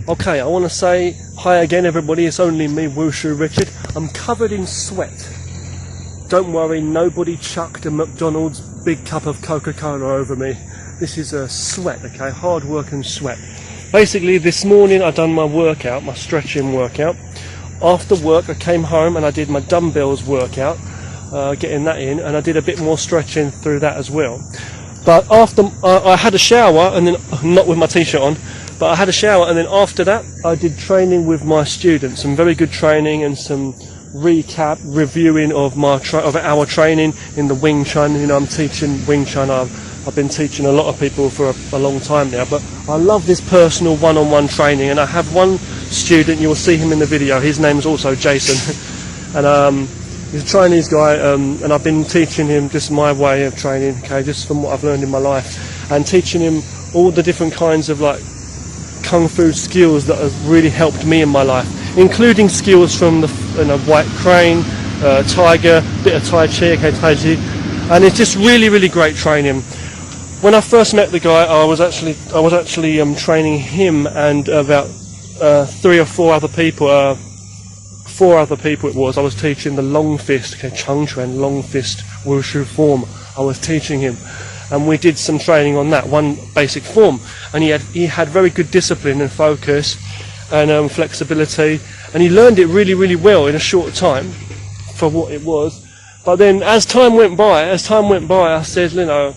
Okay, I want to say hi again everybody, it's only me, Wushu Richard. I'm covered in sweat. Don't worry, nobody chucked a McDonald's big cup of Coca-Cola over me. This is a sweat, okay, hard work and sweat. Basically this morning I done my workout, my stretching workout. After work I came home and I did my dumbbells workout, getting that in, and I did a bit more stretching through that as well. But after I had a shower, and then, not with my t-shirt on, but I had a shower, and then after that I did training with my students, some very good training and some reviewing of our training in the Wing Chun. You know, I'm teaching Wing Chun. I've been teaching a lot of people for a long time now, but I love this personal one-on-one training, and I have one student, you'll see him in the video, his name is also Jason, and he's a Chinese guy, and I've been teaching him just my way of training, okay, just from what I've learned in my life, and teaching him all the different kinds of like Kung Fu skills that have really helped me in my life, including skills from the White Crane, Tiger, bit of Tai Chi, okay, Tai Chi, and it's just really great training. When I first met the guy, I was actually training him and about 3 or 4 other people. 4 other people it was. I was teaching the long fist, okay, Chung Chuan, long fist Wushu form. I was teaching him, and we did some training on that one basic form. And he had very good discipline and focus and flexibility, and he learned it really well in a short time for what it was. But then as time went by, I said, you know,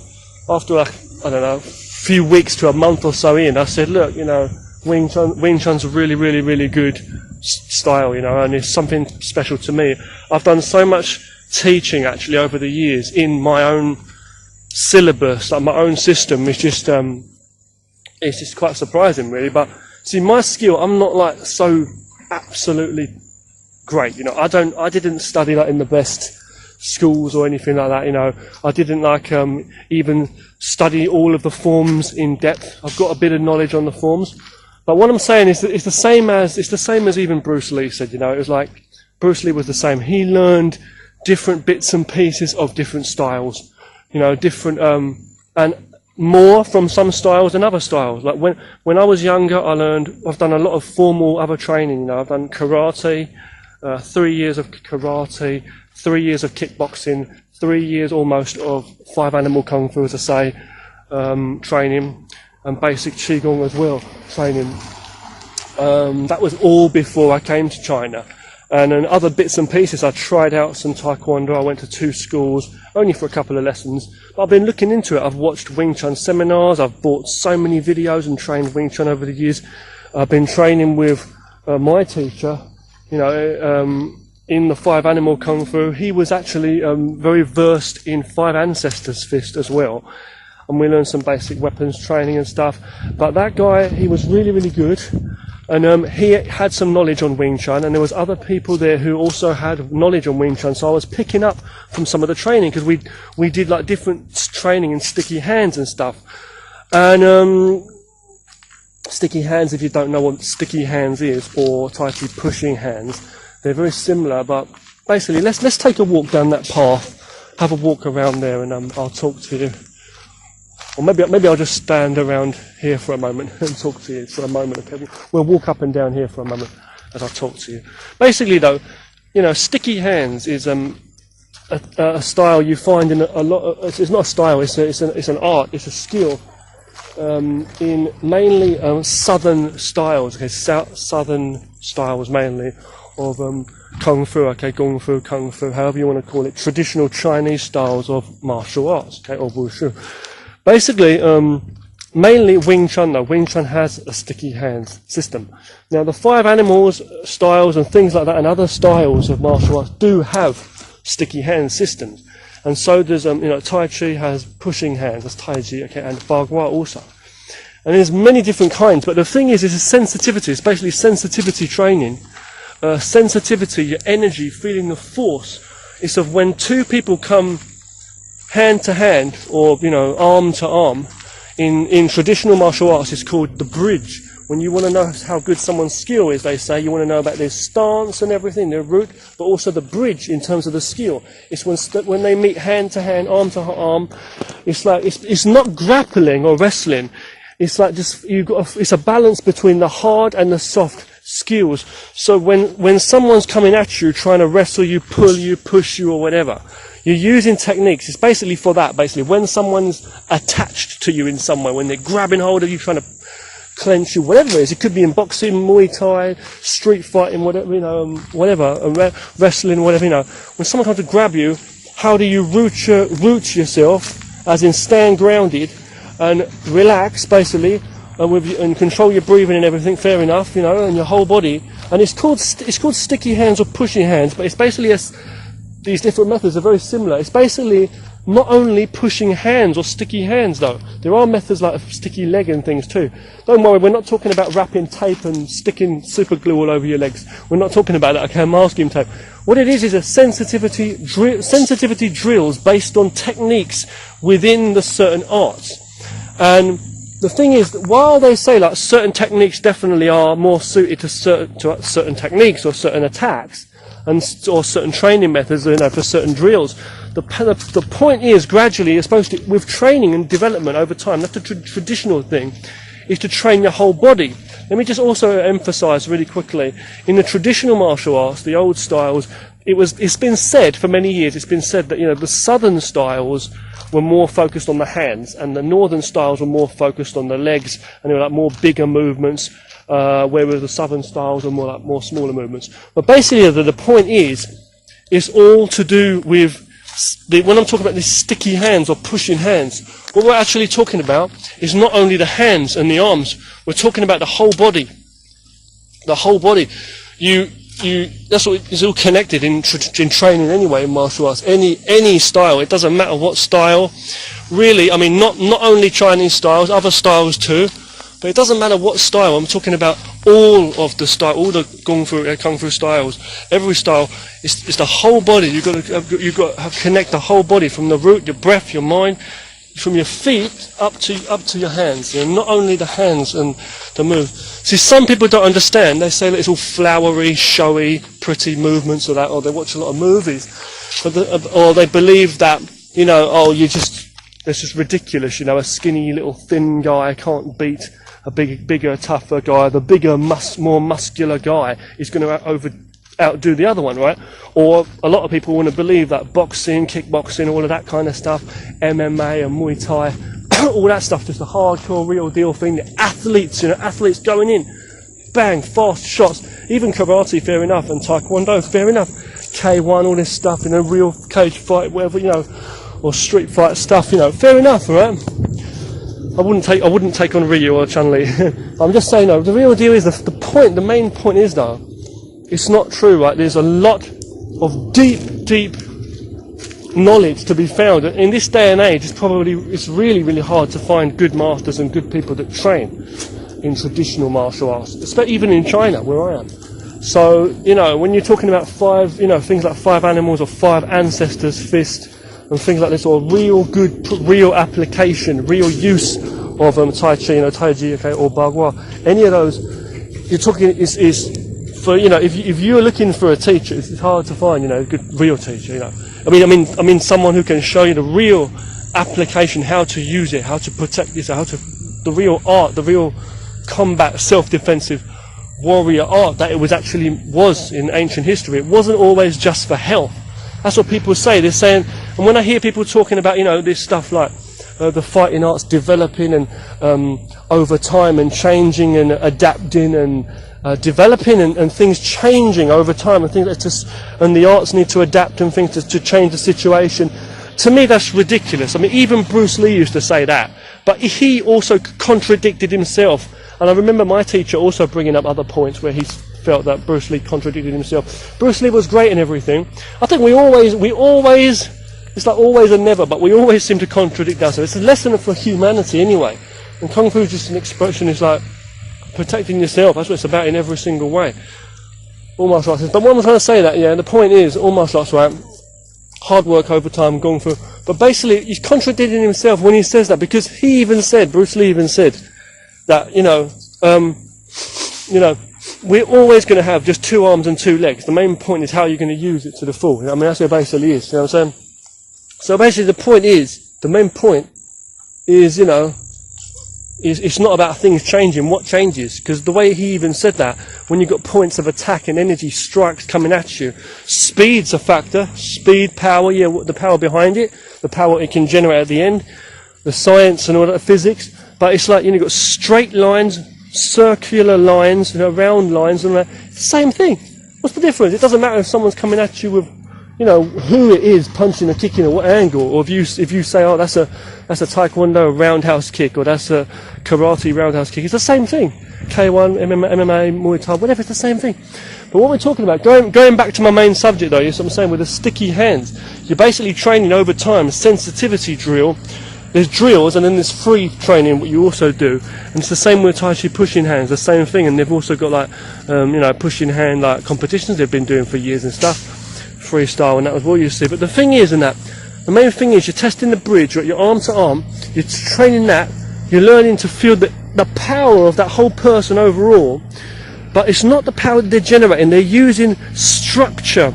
after I don't know, a few weeks to a month or so in, I said, look, you know, Wing Chun's a really good style, you know, and it's something special to me. I've done so much teaching actually over the years in my own syllabus, like my own system. It's just quite surprising really. But see, my skill, I'm not like so absolutely great, you know. I didn't study like in the best schools or anything like that, you know. I didn't like even study all of the forms in depth. I've got a bit of knowledge on the forms, but what I'm saying is that it's the same as even Bruce Lee said, you know. It was like Bruce Lee was the same. He learned different bits and pieces of different styles, you know, different and more from some styles than other styles. Like when I was younger, I've done a lot of formal other training, you know. I've done karate, 3 years of karate, 3 years of kickboxing, 3 years almost of 5 animal kung fu, as I say, training, and basic qigong as well, training. That was all before I came to China. And then other bits and pieces, I tried out some taekwondo. I went to 2 schools, only for a couple of lessons. But I've been looking into it. I've watched Wing Chun seminars. I've bought so many videos and trained Wing Chun over the years. I've been training with my teacher, you know, in the 5 animal kung fu. He was actually very versed in 5 ancestors fist as well. And we learned some basic weapons training and stuff. But that guy, he was really good. And he had some knowledge on Wing Chun, and there was other people there who also had knowledge on Wing Chun. So I was picking up from some of the training, because we did like different training in sticky hands and stuff. And sticky hands, if you don't know what sticky hands is, or Tai Chi pushing hands, they're very similar. But basically, let's take a walk down that path, have a walk around there, and I'll talk to you. Or maybe I'll just stand around here for a moment and talk to you for a moment. Okay, we'll walk up and down here for a moment as I talk to you. Basically, though, you know, sticky hands is a style you find in a lot of. It's not a style. It's an art. It's a skill in mainly southern styles. Okay, southern styles mainly of kung fu. Okay, kung fu, kung fu, however you want to call it. Traditional Chinese styles of martial arts. Okay, or wushu. Basically, mainly Wing Chun though. Wing Chun has a sticky hands system. Now the 5 animals, styles and things like that, and other styles of martial arts do have sticky hand systems. And so does, you know, Tai Chi has pushing hands, that's Tai Chi, okay, and Bagua also. And there's many different kinds, but the thing is sensitivity. It's basically sensitivity training. Sensitivity, your energy, feeling the force. It's of when 2 people come hand to hand, or, you know, arm to arm, In traditional martial arts, it's called the bridge. When you want to know how good someone's skill is, they say, you want to know about their stance and everything, their route, but also the bridge in terms of the skill. It's when they meet hand to hand, arm to arm. It's like it's not grappling or wrestling. It's like just it's a balance between the hard and the soft skills. So when someone's coming at you, trying to wrestle you, pull you, push you, or whatever, you're using techniques. It's basically for that. Basically, when someone's attached to you in some way, when they're grabbing hold of you, trying to clench you, whatever it is. It could be in boxing, Muay Thai, street fighting, whatever, whatever, wrestling, whatever, When someone comes to grab you, how do you root yourself, as in stand grounded and relax, basically, and control your breathing and everything, fair enough, and your whole body. And it's called sticky hands or pushing hands, but it's basically these different methods are very similar. It's basically not only pushing hands or sticky hands, though. There are methods like a sticky leg and things too. Don't worry, we're not talking about wrapping tape and sticking super glue all over your legs. We're not talking about that, okay, masking tape. What it is a sensitivity drills based on techniques within the certain arts. And the thing is, that while they say like certain techniques definitely are more suited to certain techniques or certain attacks, or certain training methods, for certain drills. The point is, gradually, you're supposed to, with training and development over time, that's the traditional thing, is to train your whole body. Let me just also emphasize really quickly, in the traditional martial arts, the old styles, it's been said for many years, it's been said that, the southern styles were more focused on the hands, and the northern styles were more focused on the legs, and they were like more bigger movements, whereas the southern styles are more smaller movements. But basically, the point is, it's all to do with when I'm talking about these sticky hands or pushing hands. What we're actually talking about is not only the hands and the arms. We're talking about the whole body. The whole body. That's what is all connected in training anyway in martial arts. Any style. It doesn't matter what style. Really, I mean, not only Chinese styles, other styles too. But it doesn't matter what style. I'm talking about all of the style, all the kung fu styles. Every style, it's the whole body. You've got to connect the whole body, from the root, your breath, your mind, from your feet up to your hands. Not only the hands and the move. See, some people don't understand. They say that it's all flowery, showy, pretty movements or that, or they watch a lot of movies, or they believe that it's just ridiculous. A skinny little thin guy can't beat a bigger, tougher guy. The bigger, more muscular guy is going to outdo the other one, right? Or a lot of people want to believe that boxing, kickboxing, all of that kind of stuff, MMA and Muay Thai, all that stuff, just a hardcore, real deal thing. The athletes going in, bang, fast shots. Even karate, fair enough, and taekwondo, fair enough. K1, all this stuff, real cage fight, whatever, or street fight stuff, fair enough, right? I wouldn't take on Ryu or Chun-Li. I'm just saying, no, the real deal is the main point is, though, it's not true, right? There's a lot of deep knowledge to be found. In this day and age, it's really, really hard to find good masters and good people that train in traditional martial arts, especially even in China, where I am. So, when you're talking about things like 5 animals or 5 ancestors fist, and things like this, or real application, real use of Tai Chi, Taiji, okay, or Bagua, any of those, you're talking is for, if you're looking for a teacher, it's hard to find, a good real teacher, I mean someone who can show you the real application, how to use it, how to protect yourself, the real art, the real combat, self-defensive warrior art that it was in ancient history. It wasn't always just for health. That's what people say. They're saying, and when I hear people talking about, this stuff like the fighting arts developing and over time and changing and adapting and developing and things changing over time and things and the arts need to adapt and things to change the situation. To me, that's ridiculous. I mean, even Bruce Lee used to say that, but he also contradicted himself. And I remember my teacher also bringing up other points where he felt that Bruce Lee contradicted himself. Bruce Lee was great and everything. I think we always, it's like always and never, but we always seem to contradict ourselves. It's a lesson for humanity anyway. And Kung Fu is just an expression, it's like protecting yourself. That's what it's about in every single way. All martial arts. But what I'm trying to say the point is, all martial arts, right? hard work over time, gone through. But basically, he's contradicting himself when he says that, because he even said, Bruce Lee even said, that, we're always going to have just 2 arms and 2 legs. The main point is how you're going to use it to the full. I mean, that's what it basically is, you know what I'm saying? So basically the main point is, it's not about things changing. What changes? Because the way he even said that, when you've got points of attack and energy strikes coming at you, speed's a factor. Speed, power, the power behind it, the power it can generate at the end, the science and all that, physics. But it's like, you've got straight lines, circular lines, round lines, and same thing. What's the difference? It doesn't matter if someone's coming at you with, who it is, punching or kicking, or what angle, or if you say, oh, that's a taekwondo roundhouse kick, or that's a karate roundhouse kick. It's the same thing. K1, MMA, Muay Thai, whatever, it's the same thing. But what we're talking about, going back to my main subject though, is what I'm saying with the sticky hands. You're basically training over time, sensitivity drill. There's drills, and then there's free training, what you also do. And it's the same with Tai Chi pushing hands, the same thing. And they've also got pushing hand competitions they've been doing for years and stuff. Freestyle, and that was what you see. But the thing is, the main thing is, you're testing the bridge, your arm to arm, you're training that, you're learning to feel the power of that whole person overall. But it's not the power that they're generating, they're using structure.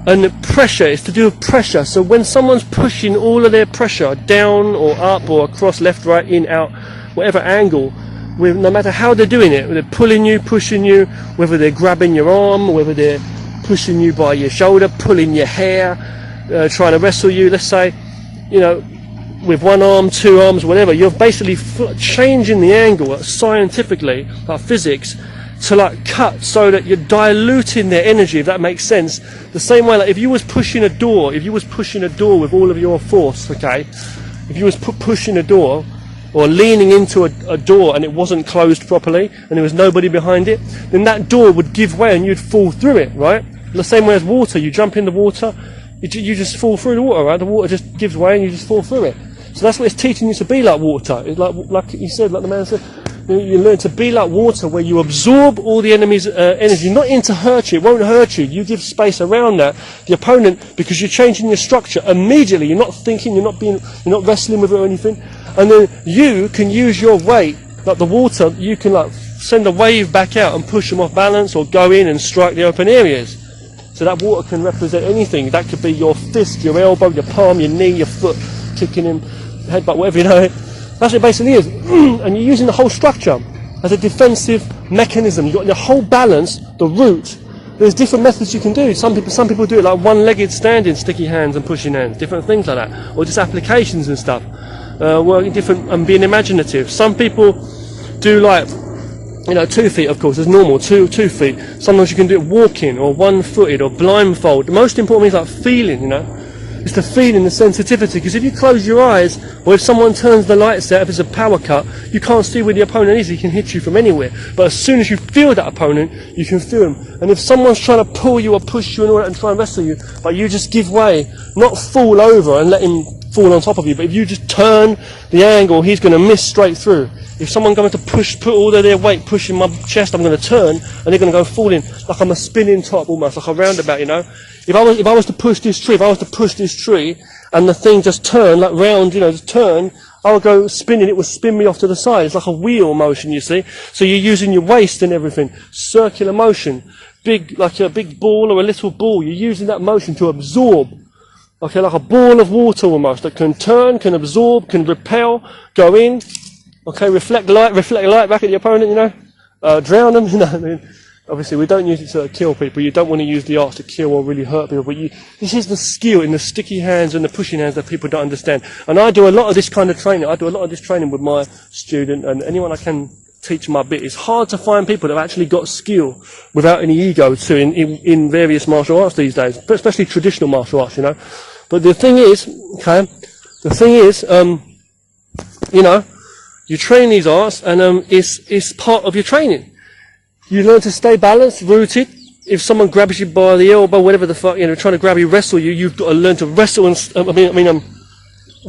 And the pressure is to do with pressure. So when someone's pushing all of their pressure down or up or across, left, right, in, out, whatever angle, no matter how they're doing it, whether they're pulling you, pushing you, whether they're grabbing your arm, whether they're pushing you by your shoulder, pulling your hair, trying to wrestle you, let's say, with 1 arm, 2 arms, whatever, you're basically changing the angle scientifically, like physics, to cut so that you're diluting their energy, if that makes sense. The same way, if you was pushing a door with all of your force, okay, if you was pushing a door or leaning into a door and it wasn't closed properly and there was nobody behind it, then that door would give way and you'd fall through it, right? The same way as water, you jump in the water, you just fall through the water, right? The water just gives way and you just fall through it. So that's what it's teaching you to be like water. It's like he said, like the man said, you learn to be like water, where you absorb all the enemy's energy, not in to hurt you. It won't hurt you. You give space around that. The opponent, because you're changing your structure immediately. You're not thinking. You're not wrestling with it or anything. And then you can use your weight, like the water. You can send a wave back out and push them off balance, or go in and strike the open areas. So that water can represent anything. That could be your fist, your elbow, your palm, your knee, your foot, kicking him, headbutt, whatever That's what it basically is. And you're using the whole structure as a defensive mechanism. You've got the whole balance, the root. There's different methods you can do. Some people do it like one-legged standing, sticky hands and pushing hands, different things like that. Or just applications and stuff. Working different and being imaginative. Some people do 2 feet, of course, is normal, two feet. Sometimes you can do it walking or one-footed or blindfold. The most important thing is feeling, It's the feeling, the sensitivity, because if you close your eyes, or if someone turns the lights out, if it's a power cut, you can't see where the opponent is. He can hit you from anywhere. But as soon as you feel that opponent, you can feel him. And if someone's trying to pull you or push you and all that and try and wrestle you, but you just give way, not fall over and let him fall on top of you, but if you just turn the angle, he's going to miss straight through. If someone going to put all of their weight pushing my chest, I'm going to turn and they're going to go falling like I'm a spinning top, almost like a roundabout, If I was to push this tree, and the thing just turned round, just turn, I would go spinning. It would spin me off to the side. It's like a wheel motion, you see. So you're using your waist and everything, circular motion, like a big ball or a little ball. You're using that motion to absorb. Okay, like a ball of water almost that can turn, can absorb, can repel, go in. Okay, reflect light back at the opponent, drown them, Obviously, we don't use it to kill people. You don't want to use the arts to kill or really hurt people. But this is the skill in the sticky hands and the pushing hands that people don't understand. And I do a lot of this kind of training. I do a lot of this training with my student and anyone I can teach my bit. It's hard to find people that have actually got skill without any ego in various martial arts these days, but especially traditional martial arts, But the thing is, you train these arts, and it's part of your training. You learn to stay balanced, rooted. If someone grabs you by the elbow, whatever the fuck, trying to grab you, wrestle you, you've got to learn to wrestle and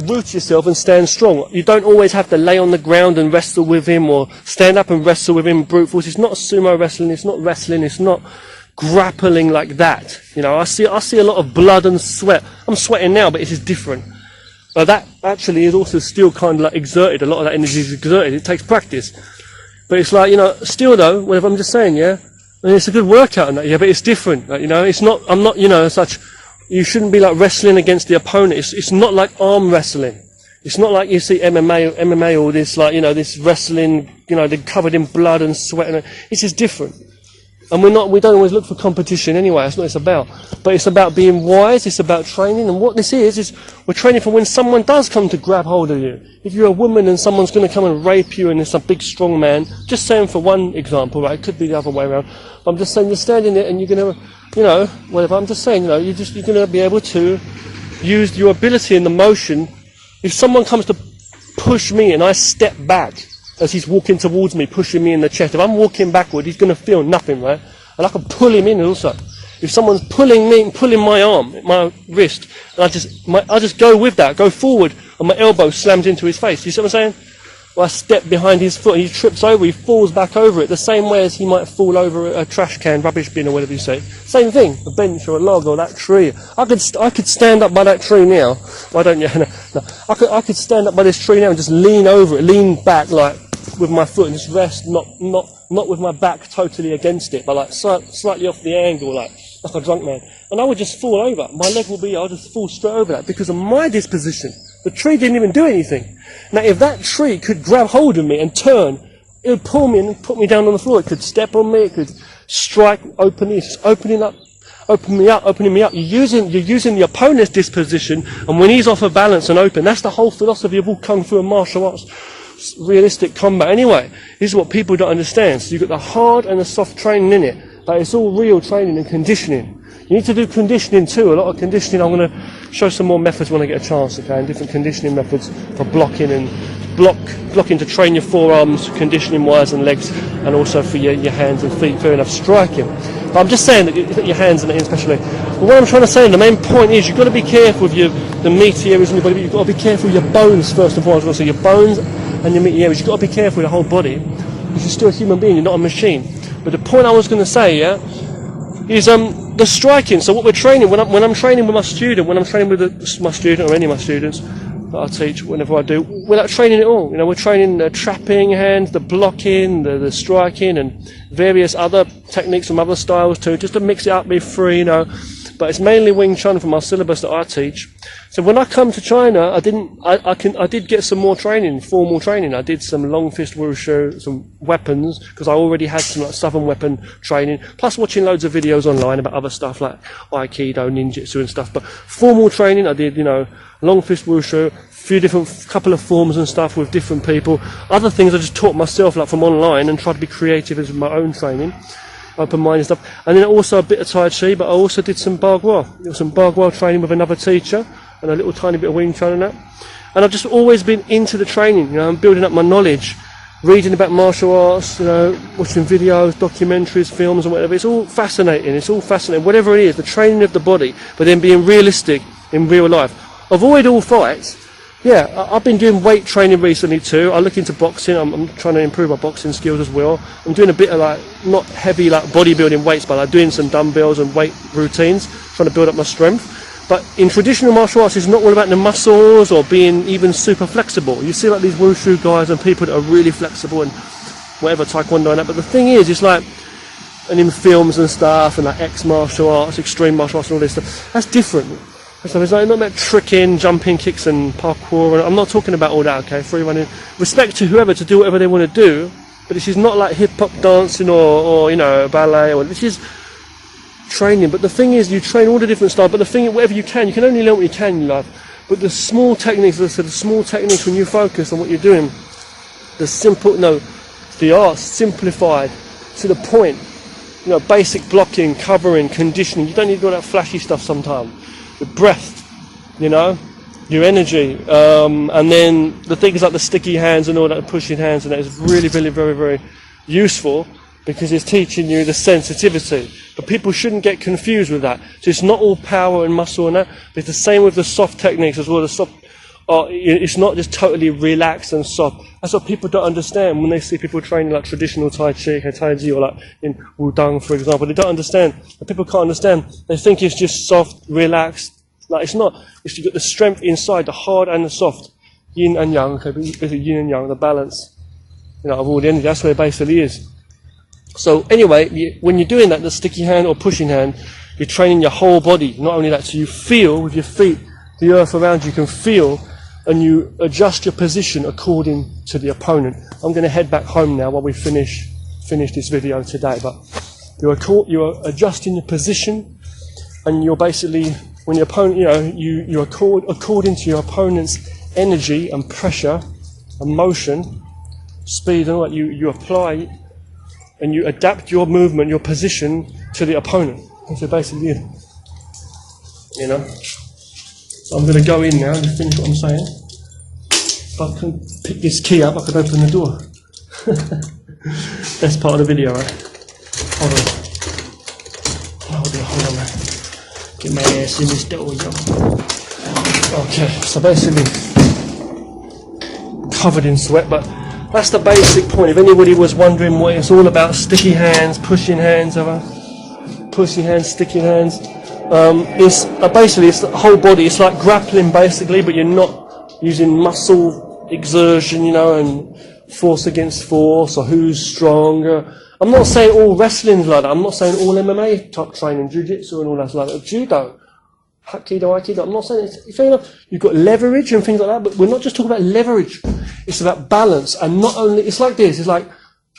root yourself and stand strong. You don't always have to lay on the ground and wrestle with him, or stand up and wrestle with him brute force. It's not sumo wrestling. It's not wrestling. It's not grappling like that. You know, I see a lot of blood and sweat. I'm sweating now, but it's just different. But that actually is also still kind of like exerted. A lot of that energy is exerted. It takes practice. But it's like, you know, still though, whatever I'm just saying, yeah, I mean, it's a good workout and that, yeah, but it's different. Like, you know, it's not, I'm not, you know, such, you shouldn't be like wrestling against the opponent. It's not like arm wrestling. It's not like you see MMA or this, like, you know, this wrestling, you know, they're covered in blood and sweat. And it's just different. And we don't always look for competition anyway. That's what it's about. But it's about being wise. It's about training. And what this is we're training for when someone does come to grab hold of you. If you're a woman and someone's going to come and rape you and it's a big strong man, just saying for one example, right? It could be the other way around. But I'm just saying you're standing there and you're going to, you know, whatever. I'm just saying, you know, you're going to be able to use your ability in the motion. If someone comes to push me and I step back, as he's walking towards me, pushing me in the chest. If I'm walking backward, he's going to feel nothing, right? And I can pull him in also. If someone's pulling me, pulling my arm, my wrist, and I just go with that, go forward, and my elbow slams into his face. You see what I'm saying? Well, I step behind his foot, and he trips over, he falls back over it, the same way as he might fall over a trash can, rubbish bin, or whatever you say. Same thing, a bench or a log or that tree. I could stand up by that tree now. Why don't you? No. I could stand up by this tree now and just lean over it, lean back like with my foot and just rest, not with my back totally against it, but like slightly off the angle, like a drunk man. And I would just fall over. My leg will be, I'll just fall straight over that because of my disposition. The tree didn't even do anything. Now, if that tree could grab hold of me and turn, it would pull me and put me down on the floor. It could step on me. It could strike openly. It's just opening me up. You're using the opponent's disposition, and when he's off of balance and open, that's the whole philosophy of all kung fu and martial arts. Realistic combat. Anyway, this is what people don't understand. So you've got the hard and the soft training in it, but it's all real training and conditioning. You need to do conditioning too, a lot of conditioning. I'm going to show some more methods when I get a chance, okay, and different conditioning methods for blocking and blocking to train your forearms, conditioning wise and legs, and also for your hands and feet, fair enough, striking. But I'm just saying that you put your hands in it especially. But what I'm trying to say, and the main point is, you've got to be careful with the meaty areas in your body, but you've got to be careful with your bones first and foremost. So your bones and your meaty areas, you've got to be careful with the whole body, because you're still a human being, you're not a machine. But the point I was going to say, yeah, is the striking. So what we're training, when I'm training with my student, when I'm training with my student or any of my students that I teach, whenever I do, we're not training it all. You know, we're training the trapping hands, the blocking, the striking, and various other techniques from other styles too, just to mix it up, be free, you know. But it's mainly Wing Chun from my syllabus that I teach. So when I come to China, I did get some more training, formal training. I did some long fist wushu, some weapons, because I already had some like southern weapon training, plus watching loads of videos online about other stuff like Aikido, ninjutsu and stuff. But formal training, I did, you know, long fist wushu, couple of forms and stuff with different people. Other things I just taught myself, like from online, and tried to be creative as my own training. Open mind and stuff, and then also a bit of Tai Chi, but I also did some Bagua. There was some Bagua training with another teacher, and a little tiny bit of Wing Chun and that. And I've just always been into the training, you know, I'm building up my knowledge, reading about martial arts, you know, watching videos, documentaries, films and whatever. It's all fascinating, whatever it is, the training of the body, but then being realistic in real life. Avoid all fights. Yeah, I've been doing weight training recently too. I look into boxing. I'm trying to improve my boxing skills as well. I'm doing a bit of like, not heavy like bodybuilding weights, but like doing some dumbbells and weight routines, trying to build up my strength. But in traditional martial arts, it's not all about the muscles or being even super flexible. You see like these wushu guys and people that are really flexible and whatever, taekwondo and that. But the thing is, it's like, and in films and stuff, and like ex-martial arts, extreme martial arts and all this stuff, that's different. So it's not about tricking, jumping kicks and parkour. And I'm not talking about all that, okay? Free running. Respect to whoever to do whatever they want to do. But this is not like hip-hop dancing or you know, ballet. Or this is training. But the thing is, you train all the different styles. But the thing, whatever you can only learn what you can in life. But the small techniques, as I said, the small techniques when you focus on what you're doing, the art simplified to the point. You know, basic blocking, covering, conditioning. You don't need all that flashy stuff sometimes. The breath, you know, your energy, and then the things like the sticky hands and all that, pushing hands, and that is really, really, very, very useful because it's teaching you the sensitivity. But people shouldn't get confused with that. So it's not all power and muscle and that, but it's the same with the soft techniques as well, the soft it's not just totally relaxed and soft. That's what people don't understand when they see people training like traditional Tai Chi, Tai Chi, or like in Wudang, for example. They don't understand. People can't understand. They think it's just soft, relaxed. Like it's not. It's you've got the strength inside, the hard and the soft, yin and yang. Okay, basically yin and yang, the balance, of all the energy. That's where it basically is. So anyway, when you're doing that, the sticky hand or pushing hand, you're training your whole body. Not only that, so you feel with your feet, the earth around you can feel, and you adjust your position according to the opponent. I'm going to head back home now while we finish this video today. But you're adjusting your position, and you're basically, when your opponent, you accord according to your opponent's energy and pressure and motion, speed and all that, you apply and you adapt your movement, your position to the opponent. That's basically it. So I'm going to go in now and finish what I'm saying. If I can pick this key up, I could open the door. That's part of the video, right? Hold on, man. Get my ass in this door, yo. Okay, so basically covered in sweat, but that's the basic point. If anybody was wondering what it's all about, sticky hands, pushing hands, pushing hands, sticking hands, it's basically it's the whole body. It's like grappling basically, but you're not using muscle exertion, and force against force or who's stronger. I'm not saying all wrestling's like that. I'm not saying all MMA type training, jiu-jitsu and all that's like that. Judo, Hapkido, Aikido. I'm not saying you've got leverage and things like that, but we're not just talking about leverage. It's about balance, and not only, it's like this, it's like,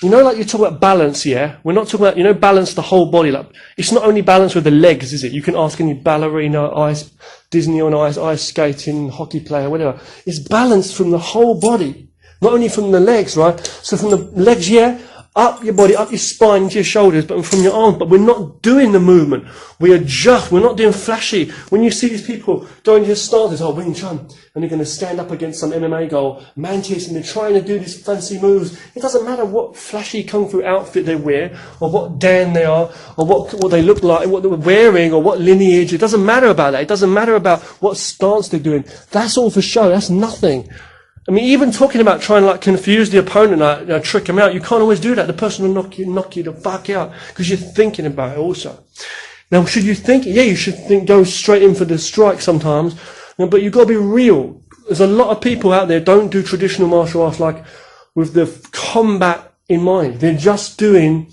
like you talk about balance, yeah? We're not talking about, balance the whole body. Like, it's not only balance with the legs, is it? You can ask any ballerina, Disney on ice skating, hockey player, whatever. It's balance from the whole body, not only from the legs, right? So from the legs, yeah, up your body, up your spine, into your shoulders, but from your arms. But we're not doing the movement. We adjust. We're not doing flashy. When you see these people going to stances, Wing Chun, and they're going to stand up against some MMA guy, or Mantis, and they're trying to do these fancy moves. It doesn't matter what flashy kung fu outfit they wear, or what Dan they are, or what they look like, what they're wearing, or what lineage. It doesn't matter about that. It doesn't matter about what stance they're doing. That's all for show. That's nothing. I mean, even talking about trying to confuse the opponent, trick them out, you can't always do that. The person will knock you the fuck out because you're thinking about it also. Now, should you think? Yeah, you should go straight in for the strike sometimes, but you've got to be real. There's a lot of people out there don't do traditional martial arts like with the combat in mind. They're just doing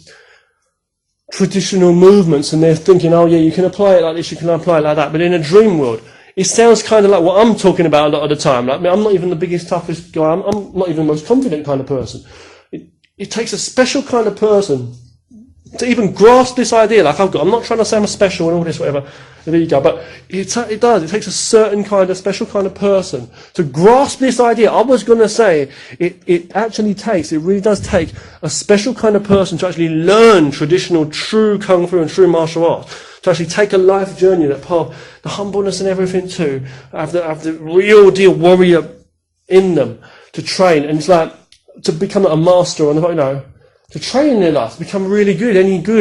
traditional movements and they're thinking, oh yeah, you can apply it like this, you can apply it like that. But in a dream world, it sounds kind of like what I'm talking about a lot of the time. Like, I'm not even the biggest, toughest guy. I'm not even the most confident kind of person. It takes a special kind of person to even grasp this idea. Like I'm not trying to say I'm special and all this, whatever. There you go. But it does. It takes a certain kind of special kind of person to grasp this idea. I was going to say it really does take a special kind of person to actually learn traditional, true kung fu and true martial arts. To actually take a life journey, that part of the humbleness and everything too, have the real deal warrior in them to train, and it's like to become a master on to train in their life, to become really good,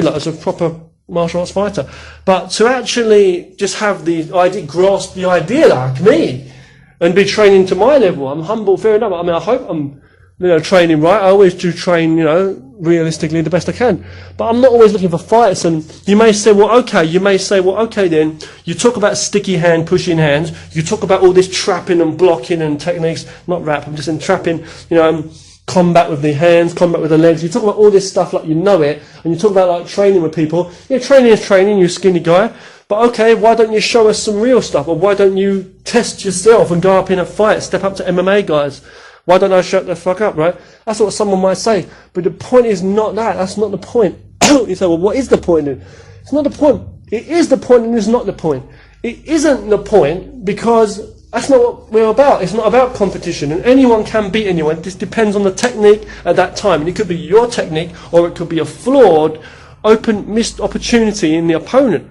as a proper martial arts fighter. But to actually just have the idea, grasp the idea like me, and be training to my level, I'm humble, fair enough. I mean, I hope I'm training right. I always do train, realistically the best I can. But I'm not always looking for fights. And you may say, well, okay then. You talk about sticky hand, pushing hands. You talk about all this trapping and blocking and techniques. Not rap, I'm just in trapping, combat with the hands, combat with the legs. You talk about all this stuff like you know it. And you talk about like training with people. Yeah, training is training, you skinny guy. But okay, why don't you show us some real stuff? Or why don't you test yourself and go up in a fight, step up to MMA guys? Why don't I shut the fuck up, right? That's what someone might say. But the point is not that. That's not the point. You say, well, what is the point then? It's not the point. It is the point and it's not the point. It isn't the point because that's not what we're about. It's not about competition. And anyone can beat anyone. This depends on the technique at that time. And it could be your technique or it could be a flawed, missed opportunity in the opponent.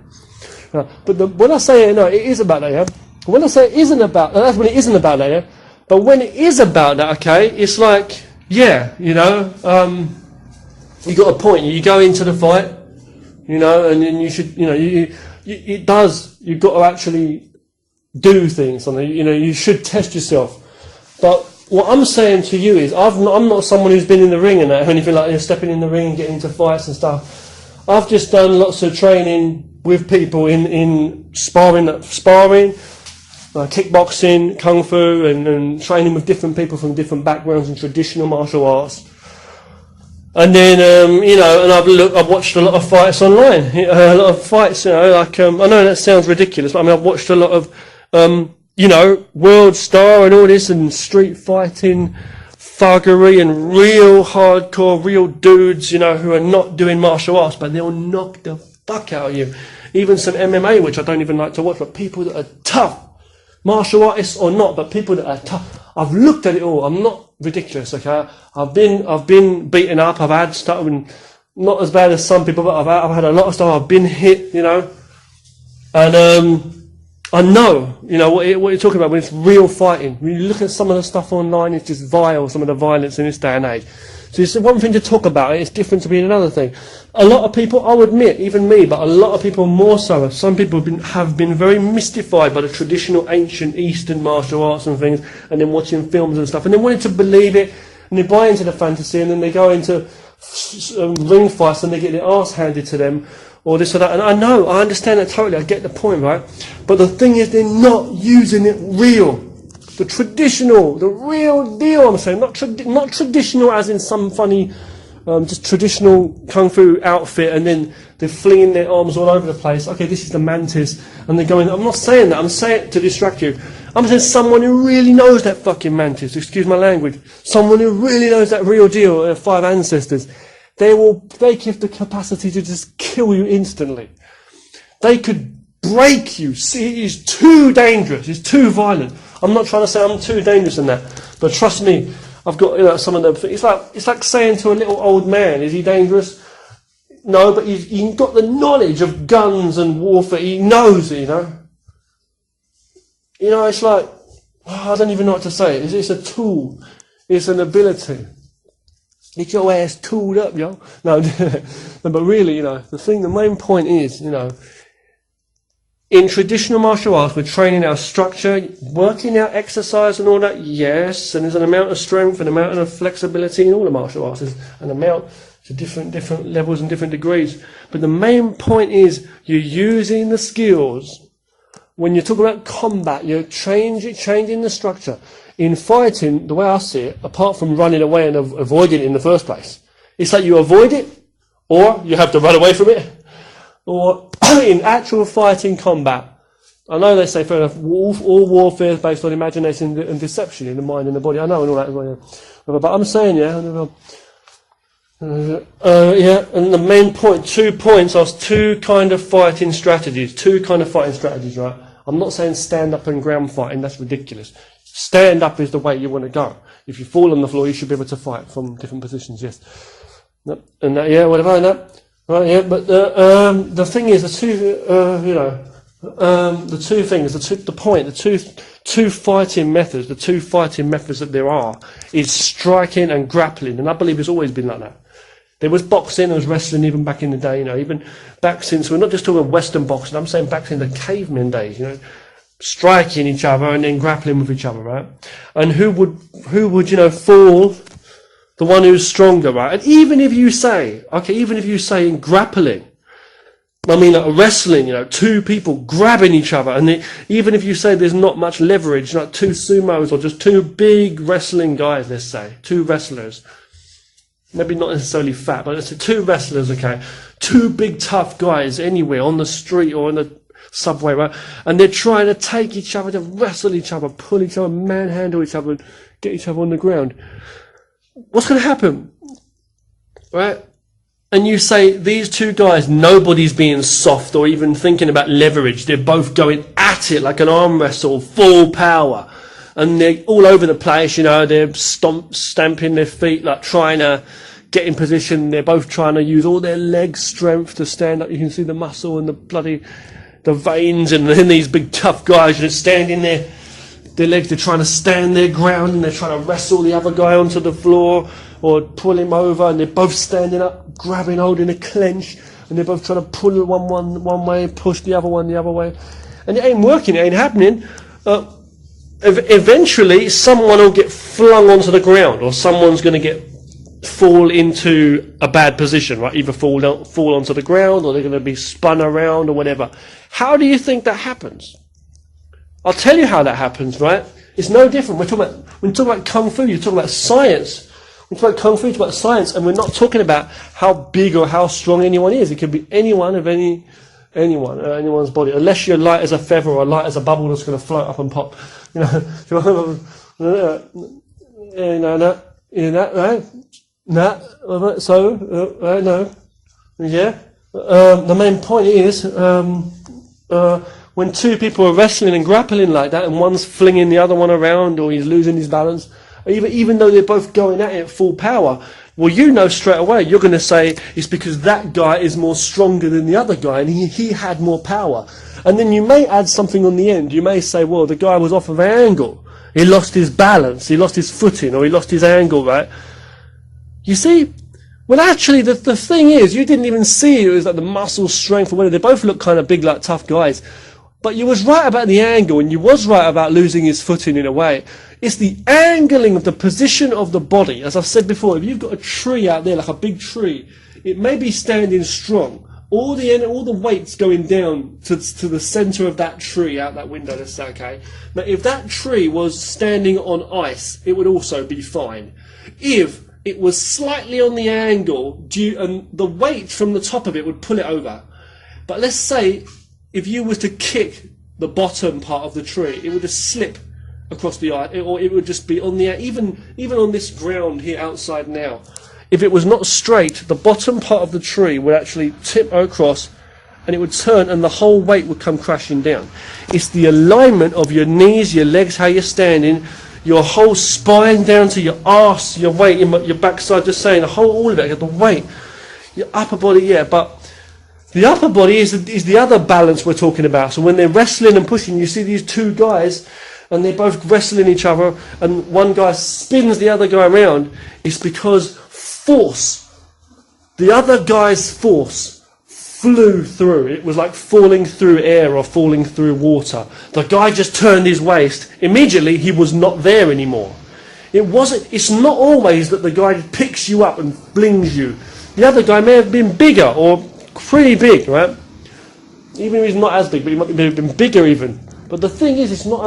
But when I say, it is about that, yeah? When I say it isn't about that, that's when it isn't about that, yeah? But when it is about that, okay, it's like, yeah, you got a point. You go into the fight, and then you should, you've got to actually do things. You should test yourself. But what I'm saying to you is, I'm not someone who's been in the ring and that, or anything like stepping in the ring and getting into fights and stuff. I've just done lots of training with people in sparring, kickboxing, kung fu, and training with different people from different backgrounds in traditional martial arts. And then, and I've watched a lot of fights online. A lot of fights, I know that sounds ridiculous, but I've watched a lot of, World Star and all this, and street fighting, thuggery, and real hardcore, real dudes, who are not doing martial arts, but they'll knock the fuck out of you. Even some MMA, which I don't even like to watch, but people that are tough, martial artists or not, but people that are tough. I've looked at it all. I'm not ridiculous, okay? I've been beaten up. I've had stuff, and not as bad as some people, but I've had a lot of stuff. I've been hit, and I know, what you're talking about when it's real fighting. When you look at some of the stuff online, it's just vile, some of the violence in this day and age. So it's one thing to talk about it, it's different to being another thing. A lot of people, I'll admit, even me, but a lot of people more so, some people have been very mystified by the traditional ancient Eastern martial arts and things, and then watching films and stuff, and they wanted to believe it, and they buy into the fantasy, and then they go into ring fights and they get their arse handed to them, or this or that. And I understand that totally, I get the point, right? But the thing is, they're not using it real. The traditional, the real deal, I'm saying, not traditional as in some funny, just traditional kung fu outfit, and then they're flinging their arms all over the place. Okay, this is the mantis, and they're going, I'm not saying that, I'm saying it to distract you. I'm saying someone who really knows that fucking mantis, excuse my language, someone who really knows that real deal, 5 ancestors, they give the capacity to just kill you instantly. They could break you. See, it's too dangerous, it's too violent. I'm not trying to say I'm too dangerous in that, but trust me, I've got some of the. It's like saying to a little old man, is he dangerous? No, but he's got the knowledge of guns and warfare. He knows it, It's like, I don't even know what to say. It's a tool. It's an ability. Get your ass tooled up, yo. No, but really, the main point is, in traditional martial arts, we're training our structure, working out exercise and all that, yes, and there's an amount of strength and amount of flexibility in all the martial arts, there's an amount to different levels and different degrees. But the main point is you're using the skills. When you talk about combat, you're changing the structure. In fighting, the way I see it, apart from running away and avoiding it in the first place, it's like you avoid it, or you have to run away from it, or in actual fighting combat. I know they say, fair enough, all warfare is based on imagination and deception in the mind and the body. I know and all that as well. Yeah. But I'm saying, and the main point, 2 points are 2 kind of fighting strategies. 2 kind of fighting strategies, right? I'm not saying stand up and ground fighting, that's ridiculous. Stand up is the way you want to go. If you fall on the floor, you should be able to fight from different positions, yes. And that, whatever, and that. Right, yeah, but the thing is, the two fighting methods that there are is striking and grappling, and I believe it's always been like that. There was boxing, there was wrestling even back in the day, even back since, we're not just talking Western boxing, I'm saying back in the caveman days, striking each other and then grappling with each other, right? And who would fall? The one who's stronger, right? And even if you say in grappling, like wrestling, 2 people grabbing each other, and even if you say there's not much leverage, like 2 sumos or just 2 big wrestling guys, let's say, 2 wrestlers, maybe not necessarily fat, but let's say 2 wrestlers, okay? 2 big tough guys anywhere on the street or in the subway, right? And they're trying to take each other, to wrestle each other, pull each other, manhandle each other, and get each other on the ground. What's going to happen, right? And you say, these 2 guys, nobody's being soft or even thinking about leverage. They're both going at it like an arm wrestle, full power. And they're all over the place, they're stamping their feet, like trying to get in position. They're both trying to use all their leg strength to stand up. You can see the muscle and the veins, and then these big tough guys just standing there. Their legs, they're trying to stand their ground, and they're trying to wrestle the other guy onto the floor or pull him over, and they're both standing up, grabbing, holding a clench, and they're both trying to pull one way, push the other one the other way. And it ain't working, it ain't happening. eventually someone will get flung onto the ground, or someone's going to fall into a bad position, right? Either fall onto the ground, or they're going to be spun around, or whatever. How do you think that happens? I'll tell you how that happens, right? It's no different. When you talk about Kung Fu, you talk about science. When you talk about Kung Fu, you talk about science, and we're not talking about how big or how strong anyone is. It could be anyone of anyone's body, unless you're light as a feather or light as a bubble that's going to float up and pop. The main point is when two people are wrestling and grappling like that, and one's flinging the other one around, or he's losing his balance, even though they're both going at it at full power, well, you know straight away, you're going to say it's because that guy is more stronger than the other guy, and he had more power. And then you may add something on the end. You may say, well, the guy was off of an angle. He lost his balance, he lost his footing, or he lost his angle, right? You see, well, actually, the thing is, you didn't even see it was like the muscle strength or whatever. They both look kind of big, like tough guys. But you was right about the angle, and you was right about losing his footing in a way. It's the angling of the position of the body. As I've said before, if you've got a tree out there, like a big tree, it may be standing strong. All the weight's going down to the centre of that tree out that window, let's say, okay? Now, if that tree was standing on ice, it would also be fine. If it was slightly on the angle, and the weight from the top of it would pull it over. But let's say, if you was to kick the bottom part of the tree, it would just slip across the ice, or it would just be on the even on this ground here outside now. If it was not straight, the bottom part of the tree would actually tip across, and it would turn, and the whole weight would come crashing down. It's the alignment of your knees, your legs, how you're standing, your whole spine down to your arse, your weight, your backside, just saying, all of it, the weight, your upper body, yeah, but the upper body is the other balance we're talking about. So when they're wrestling and pushing, you see these two guys, and they're both wrestling each other, and one guy spins the other guy around. It's because force, the other guy's force, flew through. It was like falling through air or falling through water. The guy just turned his waist. Immediately, he was not there anymore. It's not always that the guy picks you up and flings you. The other guy may have been bigger, or pretty big, right? Even if he's not as big, but he might have been bigger even. But the thing is, it's not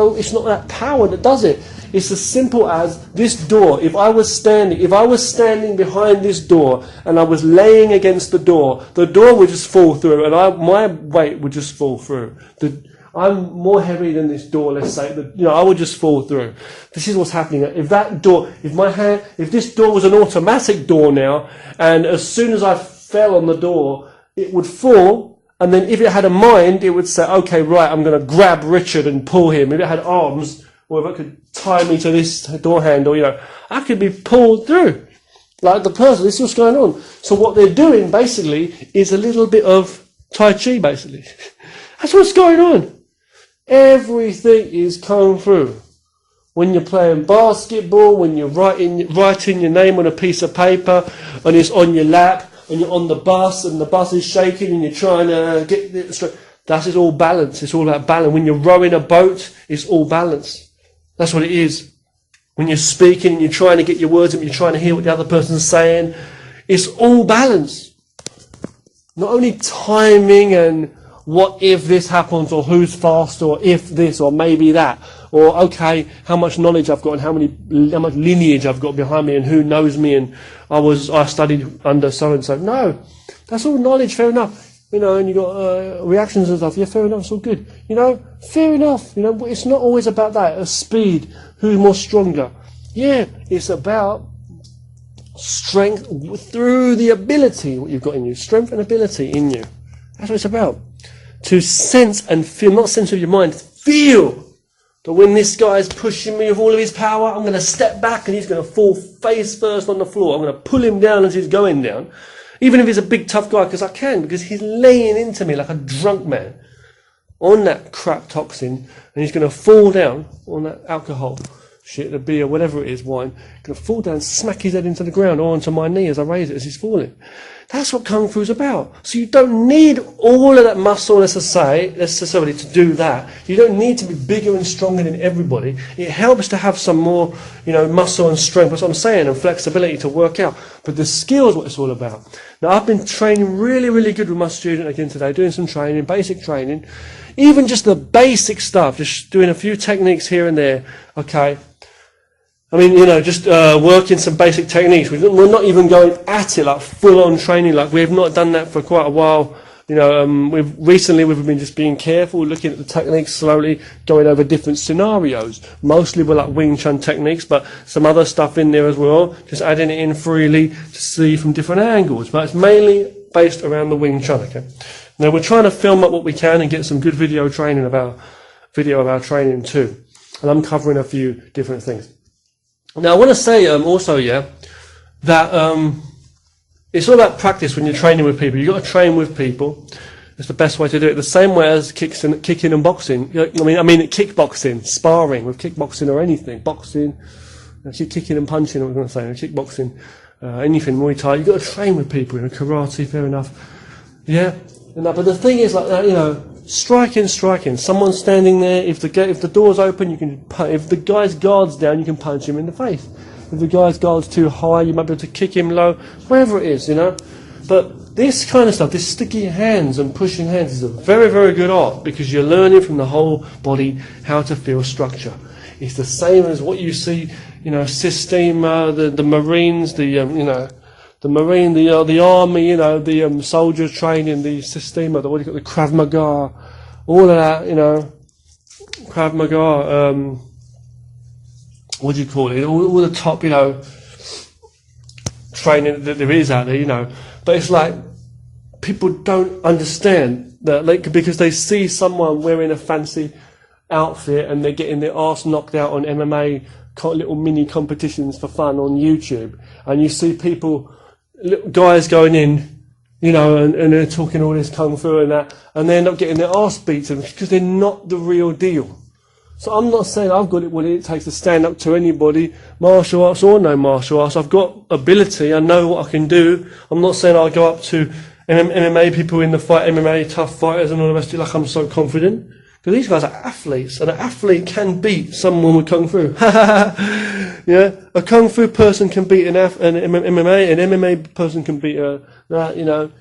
that power that does it. It's as simple as this door. If I was standing behind this door and I was laying against the door would just fall through, and my weight would just fall through. I'm more heavy than this door, let's say. I would just fall through. This is what's happening. If this door was an automatic door now, and as soon as I fell on the door, it would fall. And then if it had a mind, it would say, okay, right, I'm going to grab Richard and pull him. If it had arms, or if it could tie me to this door handle, I could be pulled through. Like the person, this is what's going on. So what they're doing, basically, is a little bit of Tai Chi, basically. That's what's going on. Everything is Kung Fu. When you're playing basketball, when you're writing your name on a piece of paper, and it's on your lap, and you're on the bus, and the bus is shaking, and you're trying to get it straight. That is all balance. It's all about balance. When you're rowing a boat, it's all balance. That's what it is. When you're speaking, and you're trying to get your words and you're trying to hear what the other person's saying, it's all balance. Not only timing and what if this happens, or who's faster, or if this, or maybe that, or okay, how much knowledge I've got, and how much lineage I've got behind me, and who knows me, and I studied under so and so. No, that's all knowledge. Fair enough. And you got reactions and stuff. Yeah, fair enough. It's all good. Fair enough. It's not always about that. Speed. Who's more stronger? Yeah, it's about strength through the ability what you've got in you. Strength and ability in you. That's what it's about. To sense and feel, not sense with your mind, feel that when this guy is pushing me with all of his power, I'm going to step back and he's going to fall face first on the floor. I'm going to pull him down as he's going down. Even if he's a big tough guy, because he's laying into me like a drunk man on that crap toxin, and he's going to fall down on that alcohol, shit, the beer, whatever it is, wine, gonna fall down, smack his head into the ground or onto my knee as I raise it as he's falling. That's what Kung Fu's about. So you don't need all of that muscle necessarily to do that. You don't need to be bigger and stronger than everybody. It helps to have some more, muscle and strength, that's what I'm saying, and flexibility to work out. But the skill is what it's all about. Now, I've been training really, really good with my student again today, doing some training, basic training. Even just the basic stuff, just doing a few techniques here and there, okay? I mean, just working some basic techniques. We're not even going at it like full-on training. Like we've not done that for quite a while. We've been just being careful, looking at the techniques slowly, going over different scenarios. Mostly with like Wing Chun techniques, but some other stuff in there as well. Just adding it in freely to see from different angles. But it's mainly based around the Wing Chun. Okay. Now we're trying to film up what we can and get some good video of our training too. And I'm covering a few different things. Now, I want to say also, that it's all about practice when you're training with people. You've got to train with people. It's the best way to do it. The same way as kicking and boxing. I mean, kickboxing, sparring with kickboxing or anything. Boxing, actually kicking and punching, I'm going to say, kickboxing, anything, Muay Thai. You've got to train with people. Karate, fair enough. Yeah. But the thing is, like that, striking. Someone's standing there. If the door's open, you can. If the guy's guard's down, you can punch him in the face. If the guy's guard's too high, you might be able to kick him low. Whatever it is, But this kind of stuff, this sticky hands and pushing hands, is a very, very good art because you're learning from the whole body how to feel structure. It's the same as what you see, Systema, the Marines, the Marine, the Army, the soldiers training, the Systema, the Krav Maga, all of that, Krav Maga, what do you call it? All the top, training that there is out there, But it's like, people don't understand that, because they see someone wearing a fancy outfit and they're getting their arse knocked out on MMA, little mini competitions for fun on YouTube, and you see people, guys going in, and they're talking all this kung fu and that, and they end up getting their arse beaten because they're not the real deal. So I'm not saying I've got what it takes to stand up to anybody, martial arts or no martial arts. I've got ability, I know what I can do. I'm not saying I'll go up to MMA people in the fight, MMA tough fighters and all the rest of it like I'm so confident. Because these guys are athletes, and an athlete can beat someone with kung fu. Yeah, a kung fu person can beat an MMA, an MMA person can beat anyone.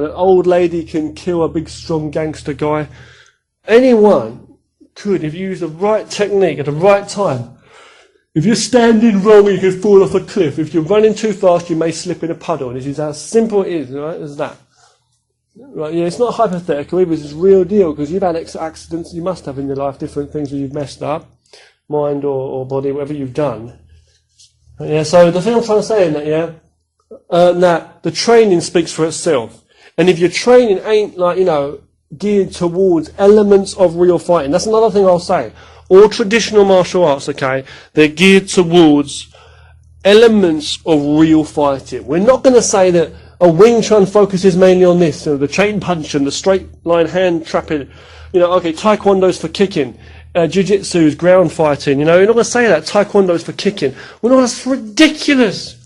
An old lady can kill a big strong gangster guy. Anyone could, if you use the right technique at the right time. If you're standing wrong, you could fall off a cliff. If you're running too fast, you may slip in a puddle. This is how simple it is, right? As that. Right, yeah, it's not hypothetical, it was real deal, because you've had accidents, you must have in your life, different things where you've messed up, mind or body, whatever you've done. Yeah, so the thing I'm trying to say in that, that the training speaks for itself. And if your training ain't geared towards elements of real fighting, that's another thing I'll say. All traditional martial arts, okay, they're geared towards elements of real fighting. We're not going to say that a Wing Chun focuses mainly on this, the chain punch and the straight line hand trapping. Okay, Taekwondo's for kicking. Jiu-Jitsu's ground fighting. You're not going to say that. Taekwondo's for kicking. Well, no, that's ridiculous.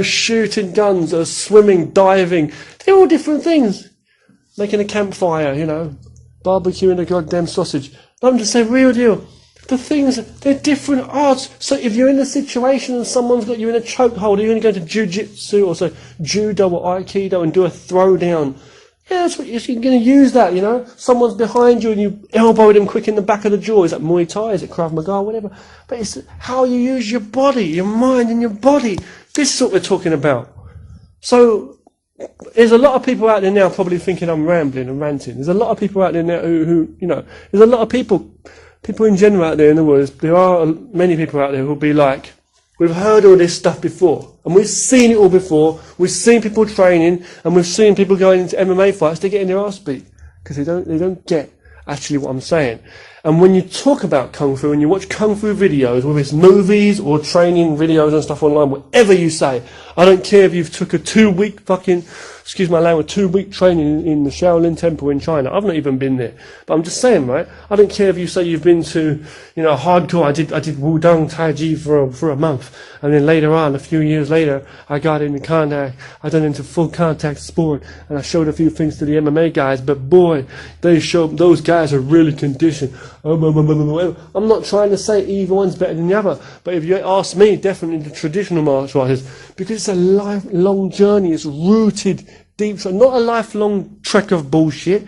Shooting guns, swimming, diving. They're all different things. Making a campfire, barbecuing a goddamn sausage. I'm just saying, real deal. The things, they're different arts. So if you're in a situation and someone's got you in a chokehold, you're going to go to jiu-jitsu or judo or aikido and do a throwdown. Yeah, that's what you're going to use that, Someone's behind you and you elbow them quick in the back of the jaw. Is that Muay Thai? Is it Krav Maga? Whatever. But it's how you use your body, your mind and your body. This is what we're talking about. So there's a lot of people out there now probably thinking I'm rambling and ranting. There's a lot of people out there now who there's a lot of people in general out there in the world, there are many people out there who'll be like, we've heard all this stuff before, and we've seen it all before, we've seen people training, and we've seen people going into MMA fights, they're getting their ass beat, because they don't get actually what I'm saying. And when you talk about Kung Fu, and you watch Kung Fu videos, whether it's movies or training videos and stuff online, whatever you say, I don't care if you've took a 2-week fucking excuse my language, 2-week training in the Shaolin Temple in China. I've not even been there. But I'm just saying, right? I don't care if you say you've been to, hardcore. I did Wudang Tai Chi for a month. And then later on, a few years later, I got into contact. I done into full contact sport. And I showed a few things to the MMA guys. But boy, those guys are really conditioned. I'm not trying to say either one's better than the other. But if you ask me, definitely the traditional martial arts, because it's a lifelong journey. It's rooted deep. Not a lifelong trek of bullshit.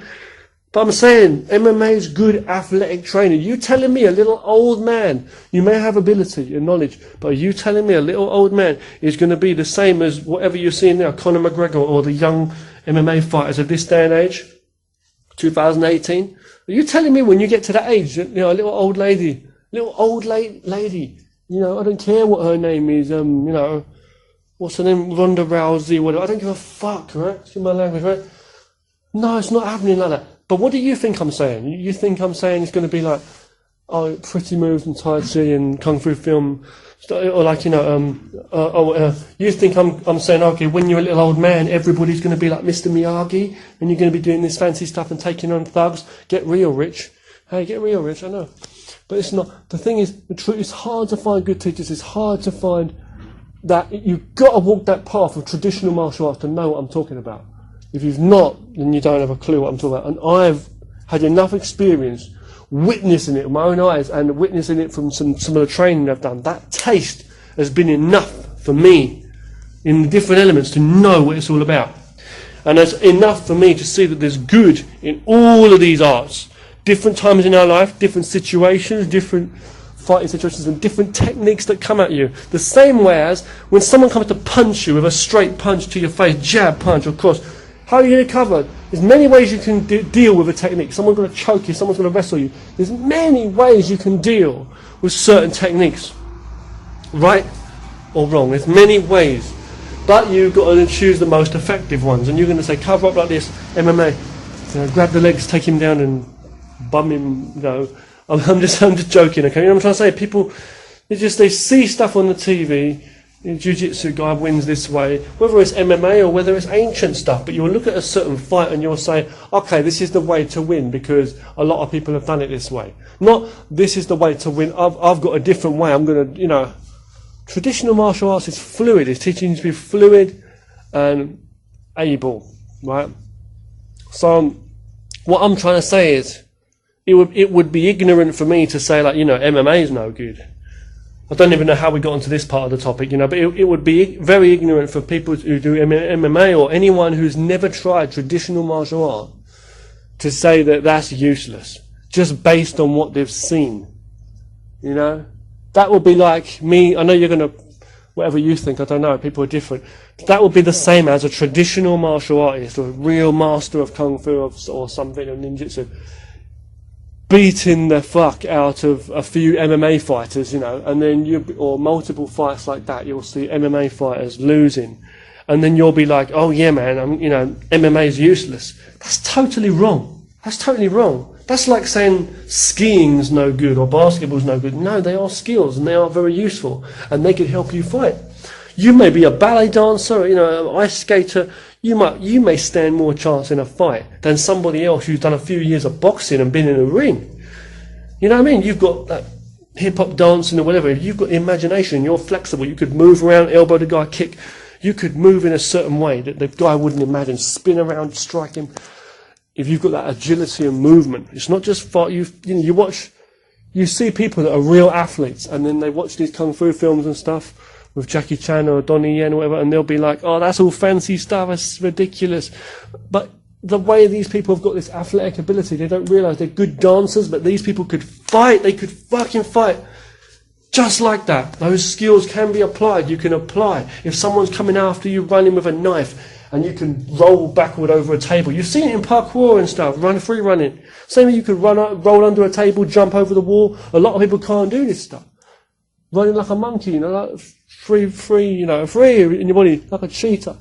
But I'm saying MMA is good athletic training. You telling me a little old man, you may have ability and knowledge, but are you telling me a little old man is going to be the same as whatever you're seeing now, Conor McGregor or the young MMA fighters of this day and age, 2018? Are you telling me when you get to that age, a little old lady, I don't care what her name is, what's her name, Ronda Rousey, whatever, I don't give a fuck, right? Excuse my language, right? No, it's not happening like that. But what do you think I'm saying? You think I'm saying it's going to be like, pretty moves and Tai Chi and Kung Fu film, or like, you think I'm saying, okay, when you're a little old man, everybody's going to be like Mr. Miyagi, and you're going to be doing this fancy stuff and taking on thugs. Get real, Rich. Hey, get real, Rich, I know. But it's not. The thing is, the truth, it's hard to find good teachers. It's hard to find that. You've got to walk that path of traditional martial arts to know what I'm talking about. If you've not, then you don't have a clue what I'm talking about. And I've had enough experience witnessing it with my own eyes and witnessing it from some of the training I've done. That taste has been enough for me in the different elements to know what it's all about. And that's enough for me to see that there's good in all of these arts. Different times in our life, different situations, different fighting situations and different techniques that come at you. The same way as when someone comes to punch you with a straight punch to your face, jab, punch, of course, how are you going to cover? There's many ways you can deal with a technique. Someone's going to choke you, someone's going to wrestle you. There's many ways you can deal with certain techniques. Right or wrong. There's many ways. But you've got to choose the most effective ones. And you're going to say, cover up like this, MMA. Grab the legs, take him down and bum him, I'm just joking, okay? I'm trying to say, people, they see stuff on the TV, jiu-jitsu guy wins this way, whether it's MMA or whether it's ancient stuff, but you'll look at a certain fight and you'll say, okay, this is the way to win because a lot of people have done it this way. Not, this is the way to win, I've got a different way, I'm going to, traditional martial arts is fluid, it's teaching you to be fluid and able, right? So, what I'm trying to say is, it would be ignorant for me to say, like, MMA is no good. I don't even know how we got into this part of the topic, but it would be very ignorant for people who do MMA or anyone who's never tried traditional martial art to say that that's useless, just based on what they've seen. That would be like me, I know you're going to, whatever you think, I don't know, people are different. That would be the same as a traditional martial artist or a real master of Kung Fu or something, or ninjutsu, beating the fuck out of a few MMA fighters, and then or multiple fights like that, you'll see MMA fighters losing. And then you'll be like, oh yeah man, MMA is useless. That's totally wrong. That's like saying skiing's no good or basketball's no good. No, they are skills and they are very useful and they can help you fight. You may be a ballet dancer, an ice skater. You may stand more chance in a fight than somebody else who's done a few years of boxing and been in a ring. You know what I mean? You've got that hip-hop dancing or whatever. If you've got imagination, you're flexible. You could move around, elbow the guy, kick. You could move in a certain way that the guy wouldn't imagine. Spin around, strike him. If you've got that agility and movement, it's not just fight. You see people that are real athletes, and then they watch these kung fu films and stuff with Jackie Chan or Donnie Yen or whatever, and they'll be like, oh, that's all fancy stuff, it's ridiculous. But the way these people have got this athletic ability, they don't realise they're good dancers, but these people could fight, they could fucking fight. Just like that. Those skills can be applied, you can apply. If someone's coming after you running with a knife, and you can roll backward over a table. You've seen it in parkour and stuff, free running. Same way you could roll under a table, jump over the wall. A lot of people can't do this stuff. Running like a monkey, like free in your body, like a cheetah.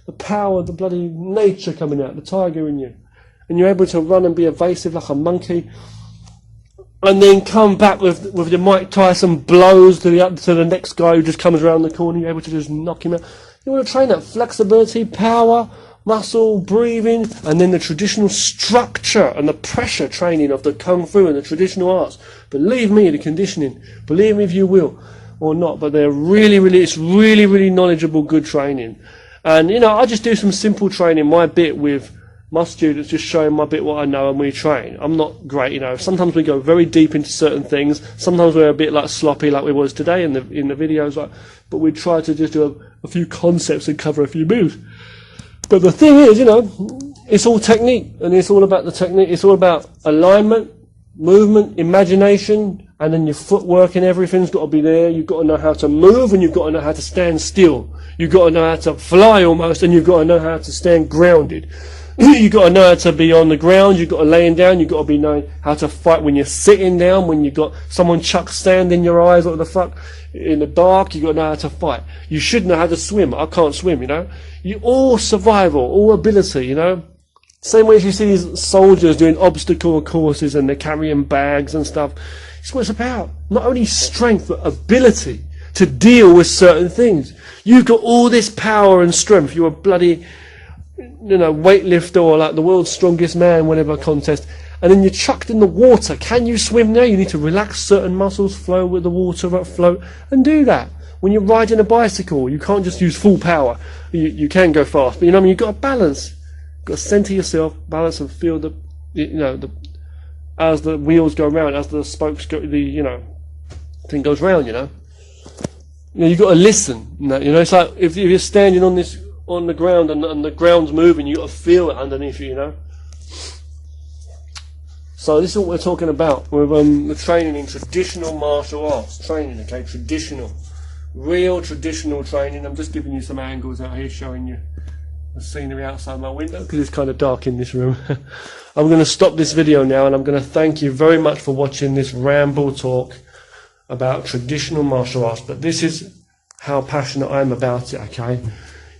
The power of the bloody nature coming out, the tiger in you. And you're able to run and be evasive like a monkey. And then come back with your Mike Tyson blows to the next guy who just comes around the corner. You're able to just knock him out. You want to train that flexibility, power, muscle, breathing, and then the traditional structure and the pressure training of the Kung Fu and the traditional arts. Believe me, the conditioning, believe me if you will, or not, but they're it's really knowledgeable, good training. And, you know, I just do some simple training, my bit with my students, just showing my bit what I know, and we train. I'm not great, you know. Sometimes we go very deep into certain things. Sometimes we're a bit like sloppy, like we was today in the videos. But we try to just do a few concepts and cover a few moves. But the thing is, you know, it's all technique, and it's all about the technique. It's all about alignment, movement, imagination, and then your footwork and everything's got to be there. You've got to know how to move, and you've got to know how to stand still. You've got to know how to fly almost, and you've got to know how to stand grounded. You've got to know how to be on the ground, you've got to laying down, you've got to be knowing how to fight when you're sitting down, when you've got someone chuck sand in your eyes, what the fuck, in the dark, you've got to know how to fight. You should know how to swim. I can't swim, you know. You all survival, all ability, you know. Same way as you see these soldiers doing obstacle courses and they're carrying bags and stuff. It's what it's about. Not only strength, but ability to deal with certain things. You've got all this power and strength. You're a bloody, you know, weightlifter or like the world's strongest man, whatever contest, and then you're chucked in the water. Can you swim now? You need to relax certain muscles, flow with the water, float, and do that. When you're riding a bicycle, you can't just use full power. You can go fast, but you know what I mean? You've got to balance. You've got to center yourself, balance, and feel the, you know, as the wheels go round, as the spokes go, you know, thing goes round, you know. You've got to listen. You know, it's like if you're standing on the ground and the ground's moving, you got to feel it underneath you, you know. So this is what we're talking about with the training in traditional martial arts training. Okay, traditional, real traditional training. I'm just giving you some angles out here, showing you the scenery outside my window because it's kind of dark in this room. I'm going to stop this video now, and I'm going to thank you very much for watching this ramble talk about traditional martial arts. But this is how passionate I am about it. Okay.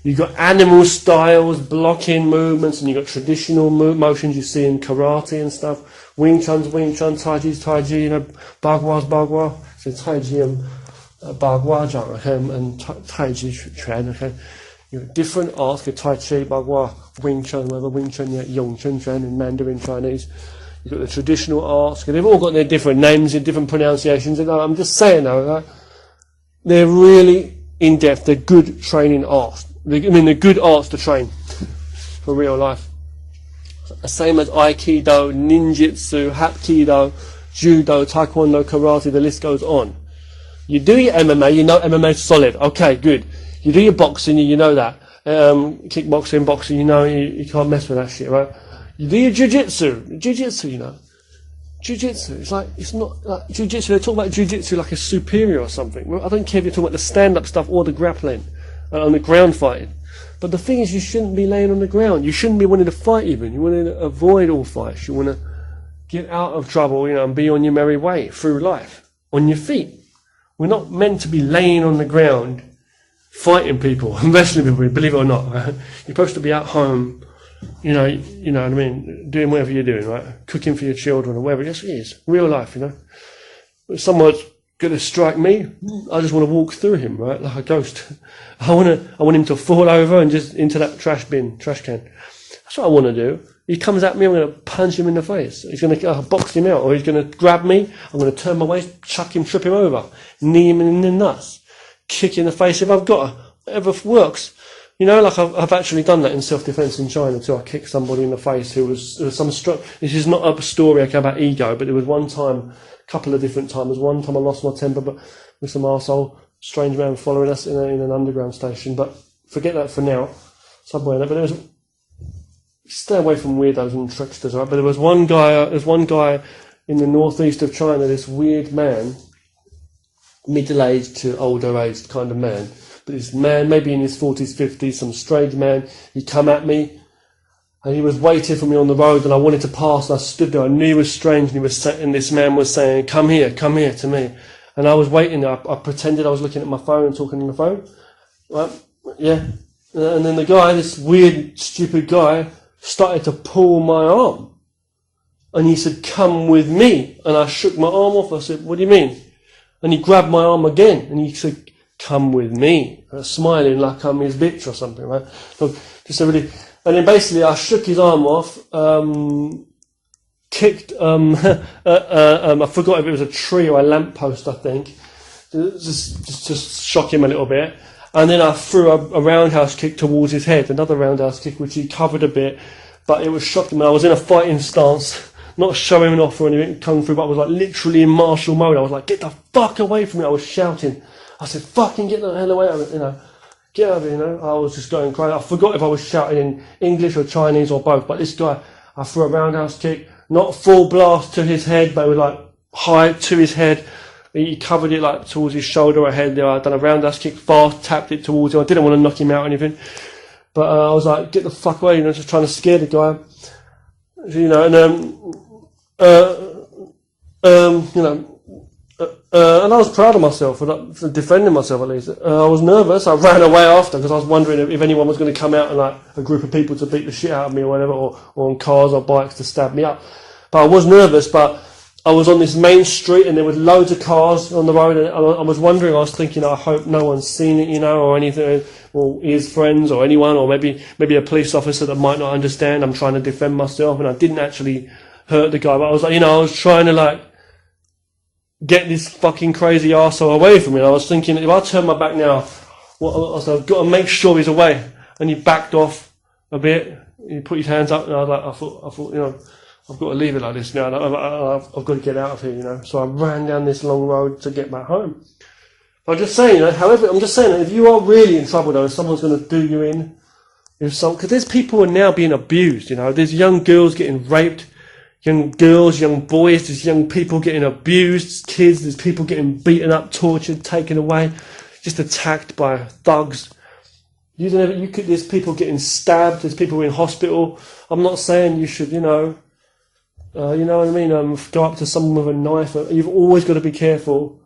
You've got animal styles, blocking movements, and you've got traditional motions you see in karate and stuff. Wing Chun's Wing Chun, Tai Chi's Tai Chi, you know, Baghua's Baghua. So Tai Chi and Baghua Zhang, okay, and Tai Chi Chuan, okay. You've got different arts, Tai Chi, Baghua, Wing Chun, whatever, Wing Chun, yeah, Yong Chun Chuan in Mandarin Chinese. You've got the traditional arts, they've all got their different names and different pronunciations. And I'm just saying though, right? They're really in-depth, they're good training arts. I mean, they're good arts to train for real life. Same as Aikido, Ninjutsu, Hapkido, Judo, Taekwondo, Karate, the list goes on. You do your MMA, you know MMA's solid. Okay, good. You do your boxing, you know that. Kickboxing, boxing, you know you can't mess with that shit, right? You do your Jiu-Jitsu, you know. Jiu-Jitsu, it's not like Jiu-Jitsu, they talk about Jiu-Jitsu like a superior or something. Well, I don't care if you're talking about the stand-up stuff or the grappling. On the ground fighting. But the thing is, you shouldn't be laying on the ground. You shouldn't be wanting to fight even. You want to avoid all fights. You want to get out of trouble, you know, and be on your merry way through life. On your feet. We're not meant to be laying on the ground fighting people, wrestling people, believe it or not. Right? You're supposed to be at home, you know what I mean, doing whatever you're doing, right? Cooking for your children or whatever. Yes, it is. Real life, you know. If someone's going to strike me, I just want to walk through him, right, like a ghost. I want him to fall over and just into that trash can. That's what I want to do. He comes at me, I'm going to punch him in the face. He's going to box him out, or he's going to grab me. I'm going to turn my waist, chuck him, trip him over, knee him in the nuts, kick in the face if I've got to. Whatever works. You know, like I've actually done that in self-defense in China too. I kicked somebody in the face who was some this is not a story about ego, but there was one time, a couple of different times. One time I lost my temper, but with some arsehole, strange man following us in an underground station. But forget that for now. Subway, but there was, stay away from weirdos and tricksters, right? But there was one guy in the northeast of China, this weird man, middle-aged to older-aged kind of man. But this man, maybe in his 40s, 50s, some strange man, he come at me, and he was waiting for me on the road, and I wanted to pass, and I stood there. I knew he was strange, and this man was saying, come here to me. And I was waiting. I pretended I was looking at my phone and talking on the phone. Right? Yeah. And then the guy, this weird, stupid guy, started to pull my arm. And he said, come with me. And I shook my arm off. I said, what do you mean? And he grabbed my arm again, and he said, come with me. Smiling like I'm his bitch or something, right? So just a really And then basically I shook his arm off, kicked, I forgot if it was a tree or a lamppost, I think. Just shock him a little bit. And then I threw a roundhouse kick towards his head, another roundhouse kick, which he covered a bit, but it was shocking. I was in a fighting stance, not showing off or anything, kung fu, but I was like literally in martial mode. I was like, get the fuck away from me. I was shouting. I said, fucking get the hell away, get out of here, I was just going crazy. I forgot if I was shouting in English or Chinese or both, but this guy, I threw a roundhouse kick, not full blast to his head, but it was like high to his head. He covered it like towards his shoulder or head. I'd done a roundhouse kick, fast, tapped it towards him. I didn't want to knock him out or anything. But I was like, get the fuck away, just trying to scare the guy. And I was proud of myself for defending myself at least. I was nervous. I ran away after because I was wondering if anyone was going to come out and like a group of people to beat the shit out of me or whatever, or on cars or bikes to stab me up. But I was nervous, but I was on this main street and there were loads of cars on the road, and I was wondering, I was thinking, I hope no one's seen it, or anything, or his friends or anyone, or maybe a police officer that might not understand. I'm trying to defend myself, and I didn't actually hurt the guy, but I was like, I was trying to like get this fucking crazy arsehole away from me. And I was thinking, if I turn my back now, I've got to make sure he's away. And he backed off a bit. He put his hands up, and I thought, I've got to leave it like this now. I've got to get out of here, So I ran down this long road to get back home. I'm just saying, however, I'm just saying that if you are really in trouble, though, if someone's going to do you in, because there's people who are now being abused, There's young girls getting raped, young girls, young boys, there's young people getting abused, kids, there's people getting beaten up, tortured, taken away, just attacked by thugs. There's people getting stabbed, there's people in hospital. I'm not saying you should, you know what I mean? Go up to someone with a knife. You've always got to be careful.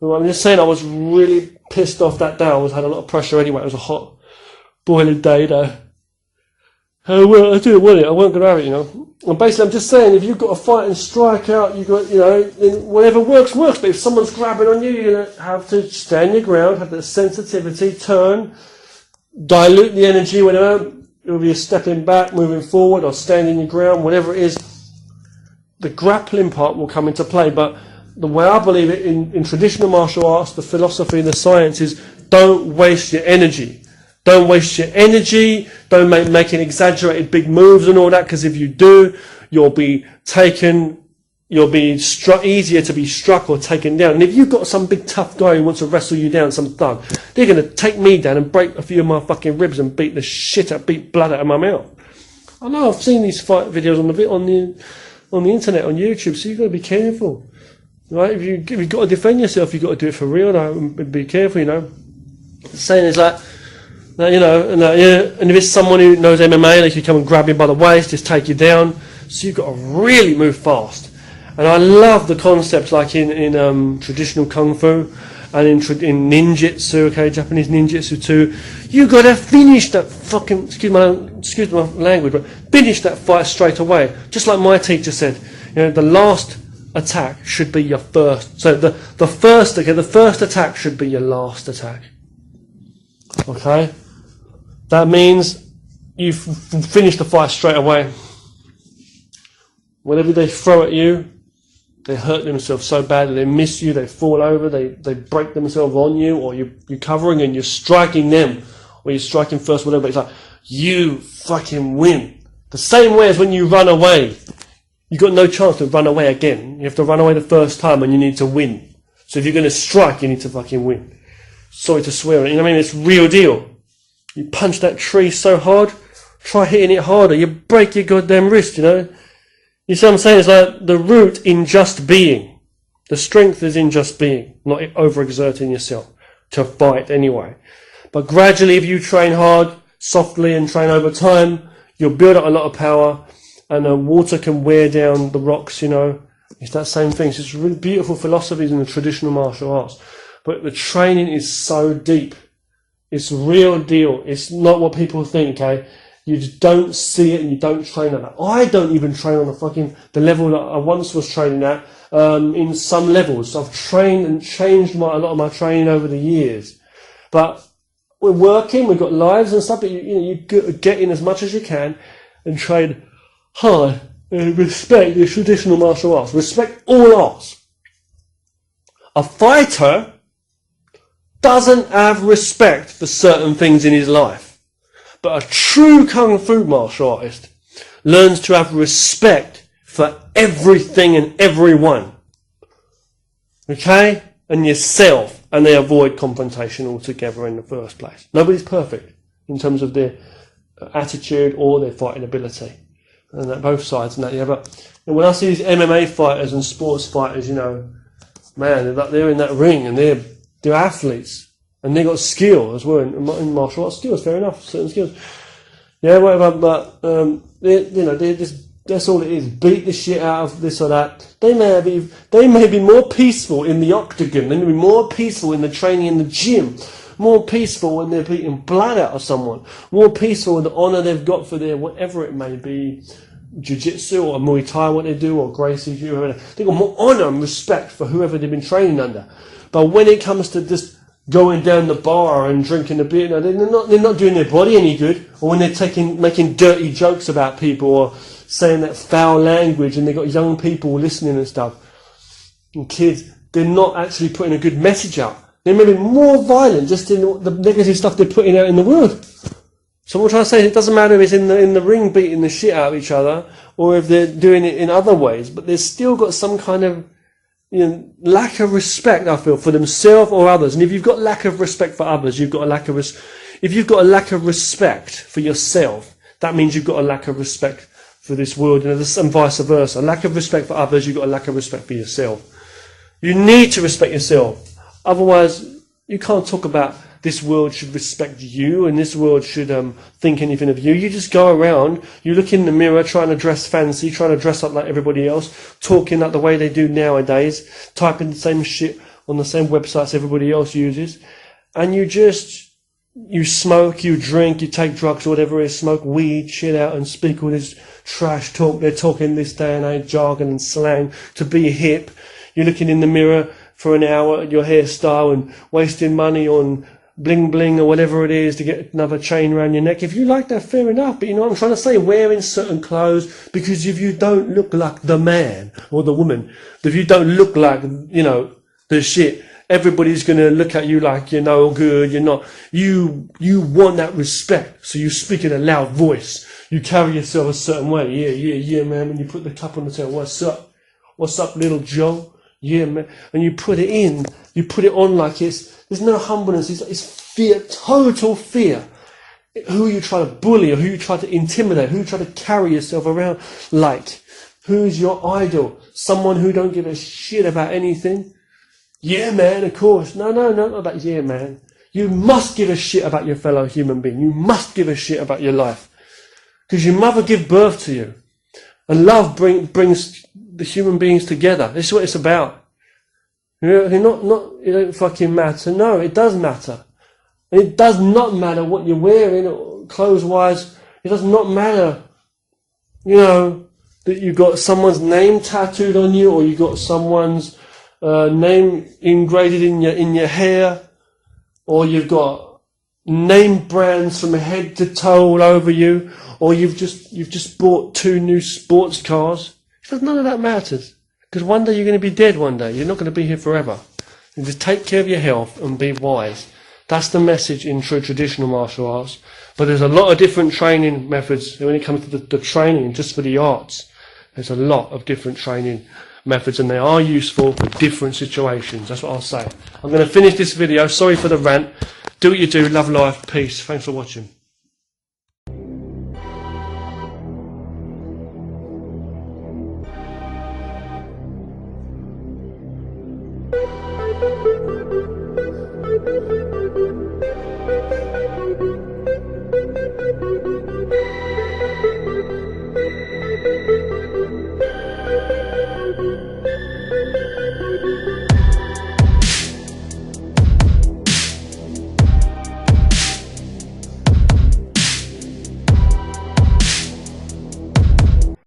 I'm just saying, I was really pissed off that day. I had a lot of pressure anyway. It was a hot, boiling day, though. Well, I didn't want it. I wasn't going to have it, And basically, I'm just saying, if you've got to fight and strike out, you've got, then whatever works. But if someone's grabbing on you, you're going to have to stand your ground, have the sensitivity, turn, dilute the energy, whatever. Whether you're stepping back, moving forward, or standing your ground, whatever it is. The grappling part will come into play, but the way I believe it in traditional martial arts, the philosophy, the science is don't waste your energy. Don't waste your energy. Don't making exaggerated big moves and all that, because if you do, you'll be easier to be struck or taken down. And if you've got some big tough guy who wants to wrestle you down, some thug, they're going to take me down and break a few of my fucking ribs and beat blood out of my mouth. I know, I've seen these fight videos on the internet, on YouTube, so you've got to be careful, right? If you've got to defend yourself, you've got to do it for real, though, and be careful, The saying is like, and if it's someone who knows MMA, they can come and grab you by the waist, just take you down, so you've got to really move fast. And I love the concepts like in traditional Kung Fu, and in ninjutsu, Japanese ninjutsu too. You got to finish that fucking, excuse my language, but finish that fight straight away. Just like my teacher said, the last attack should be your first. So the first attack should be your last attack. Okay? That means you finish the fight straight away. Whatever they throw at you, they hurt themselves so badly, they miss you, they fall over, they break themselves on you, or you're covering and you're striking them, or you're striking first, whatever. It's like, you fucking win. The same way as when you run away. You've got no chance to run away again. You have to run away the first time and you need to win. So if you're going to strike, you need to fucking win. Sorry to swear, It's real deal. You punch that tree so hard, try hitting it harder, you break your goddamn wrist, You see what I'm saying? It's like the root in just being. The strength is in just being, not overexerting yourself to fight anyway. But gradually, if you train hard, softly, and train over time, you'll build up a lot of power, and water can wear down the rocks, It's that same thing. It's just really beautiful philosophies in the traditional martial arts. But the training is so deep. It's real deal. It's not what people think, okay? You just don't see it and you don't train at that. I don't even train on the level that I once was training at, in some levels. I've trained and changed a lot of my training over the years. But we're working, we've got lives and stuff, but you get in as much as you can and train hard and respect the traditional martial arts. Respect all arts. A fighter doesn't have respect for certain things in his life. But a true Kung Fu martial artist learns to have respect for everything and everyone. Okay? And yourself. And they avoid confrontation altogether in the first place. Nobody's perfect in terms of their attitude or their fighting ability. And that both sides and that, yeah. But when I see these MMA fighters and sports fighters, man, they're in that ring and they're athletes and they got skill as well in martial arts skills. Fair enough, certain skills. Yeah, whatever. But they're just, that's all it is. Beat the shit out of this or that. They may be more peaceful in the octagon. They may be more peaceful in the training in the gym. More peaceful when they're beating blood out of someone. More peaceful in the honour they've got for their whatever it may be, jiu-jitsu or Muay Thai, what they do, or Gracie, whoever. They've got more honour and respect for whoever they've been training under. But when it comes to just going down the bar and drinking a beer, they're not doing their body any good. Or when they're making dirty jokes about people or saying that foul language, and they've got young people listening and stuff, and kids, they're not actually putting a good message out. They may be more violent just in the negative stuff they're putting out in the world. So what I'm trying to say, it doesn't matter if it's in the ring beating the shit out of each other, or if they're doing it in other ways, but they've still got some kind of lack of respect, I feel, for themselves or others. And if you've got lack of respect for others, you've got a lack of if you've got a lack of respect for yourself, that means you've got a lack of respect for this world, and vice versa. A lack of respect for others, you've got a lack of respect for yourself. You need to respect yourself. Otherwise, you can't talk about this world should respect you and this world should think anything of you. You just go around, you look in the mirror trying to dress fancy, trying to dress up like everybody else, talking like the way they do nowadays, typing the same shit on the same websites everybody else uses, and you smoke, you drink, you take drugs or whatever it is, smoke weed, shit out and speak all this trash talk. They're talking this day and age jargon and slang to be hip. You're looking in the mirror for an hour at your hairstyle and wasting money on bling bling or whatever it is to get another chain around your neck. If you like that, fair enough. But you know what I'm trying to say? Wearing certain clothes, because if you don't look like the man or the woman, if you don't look like, the shit, everybody's going to look at you like you're no good, you're not. You want that respect, so you speak in a loud voice. You carry yourself a certain way. Yeah, man. When you put the cup on the table, what's up? What's up, little Joe? Yeah, man. And you put it on like there's no humbleness, it's fear, total fear. Who you try to bully or who you try to intimidate, who you try to carry yourself around like. Who's your idol? Someone who don't give a shit about anything? Yeah, man, of course. No, not about yeah, man. You must give a shit about your fellow human being. You must give a shit about your life. Because your mother gave birth to you. And love brings the human beings together. This is what it's about. It don't fucking matter. No, it does matter. And it does not matter what you're wearing, clothes-wise. It does not matter, that you got someone's name tattooed on you, or you got someone's name engraved in your hair, or you've got name brands from head to toe all over you, or you've just bought 2 new sports cars. None of that matters. Because one day you're going to be dead one day. You're not going to be here forever. You just take care of your health and be wise. That's the message in true traditional martial arts. But there's a lot of different training methods when it comes to the training, just for the arts. There's a lot of different training methods, and they are useful for different situations. That's what I'll say. I'm going to finish this video. Sorry for the rant. Do what you do. Love life. Peace. Thanks for watching. Thank you.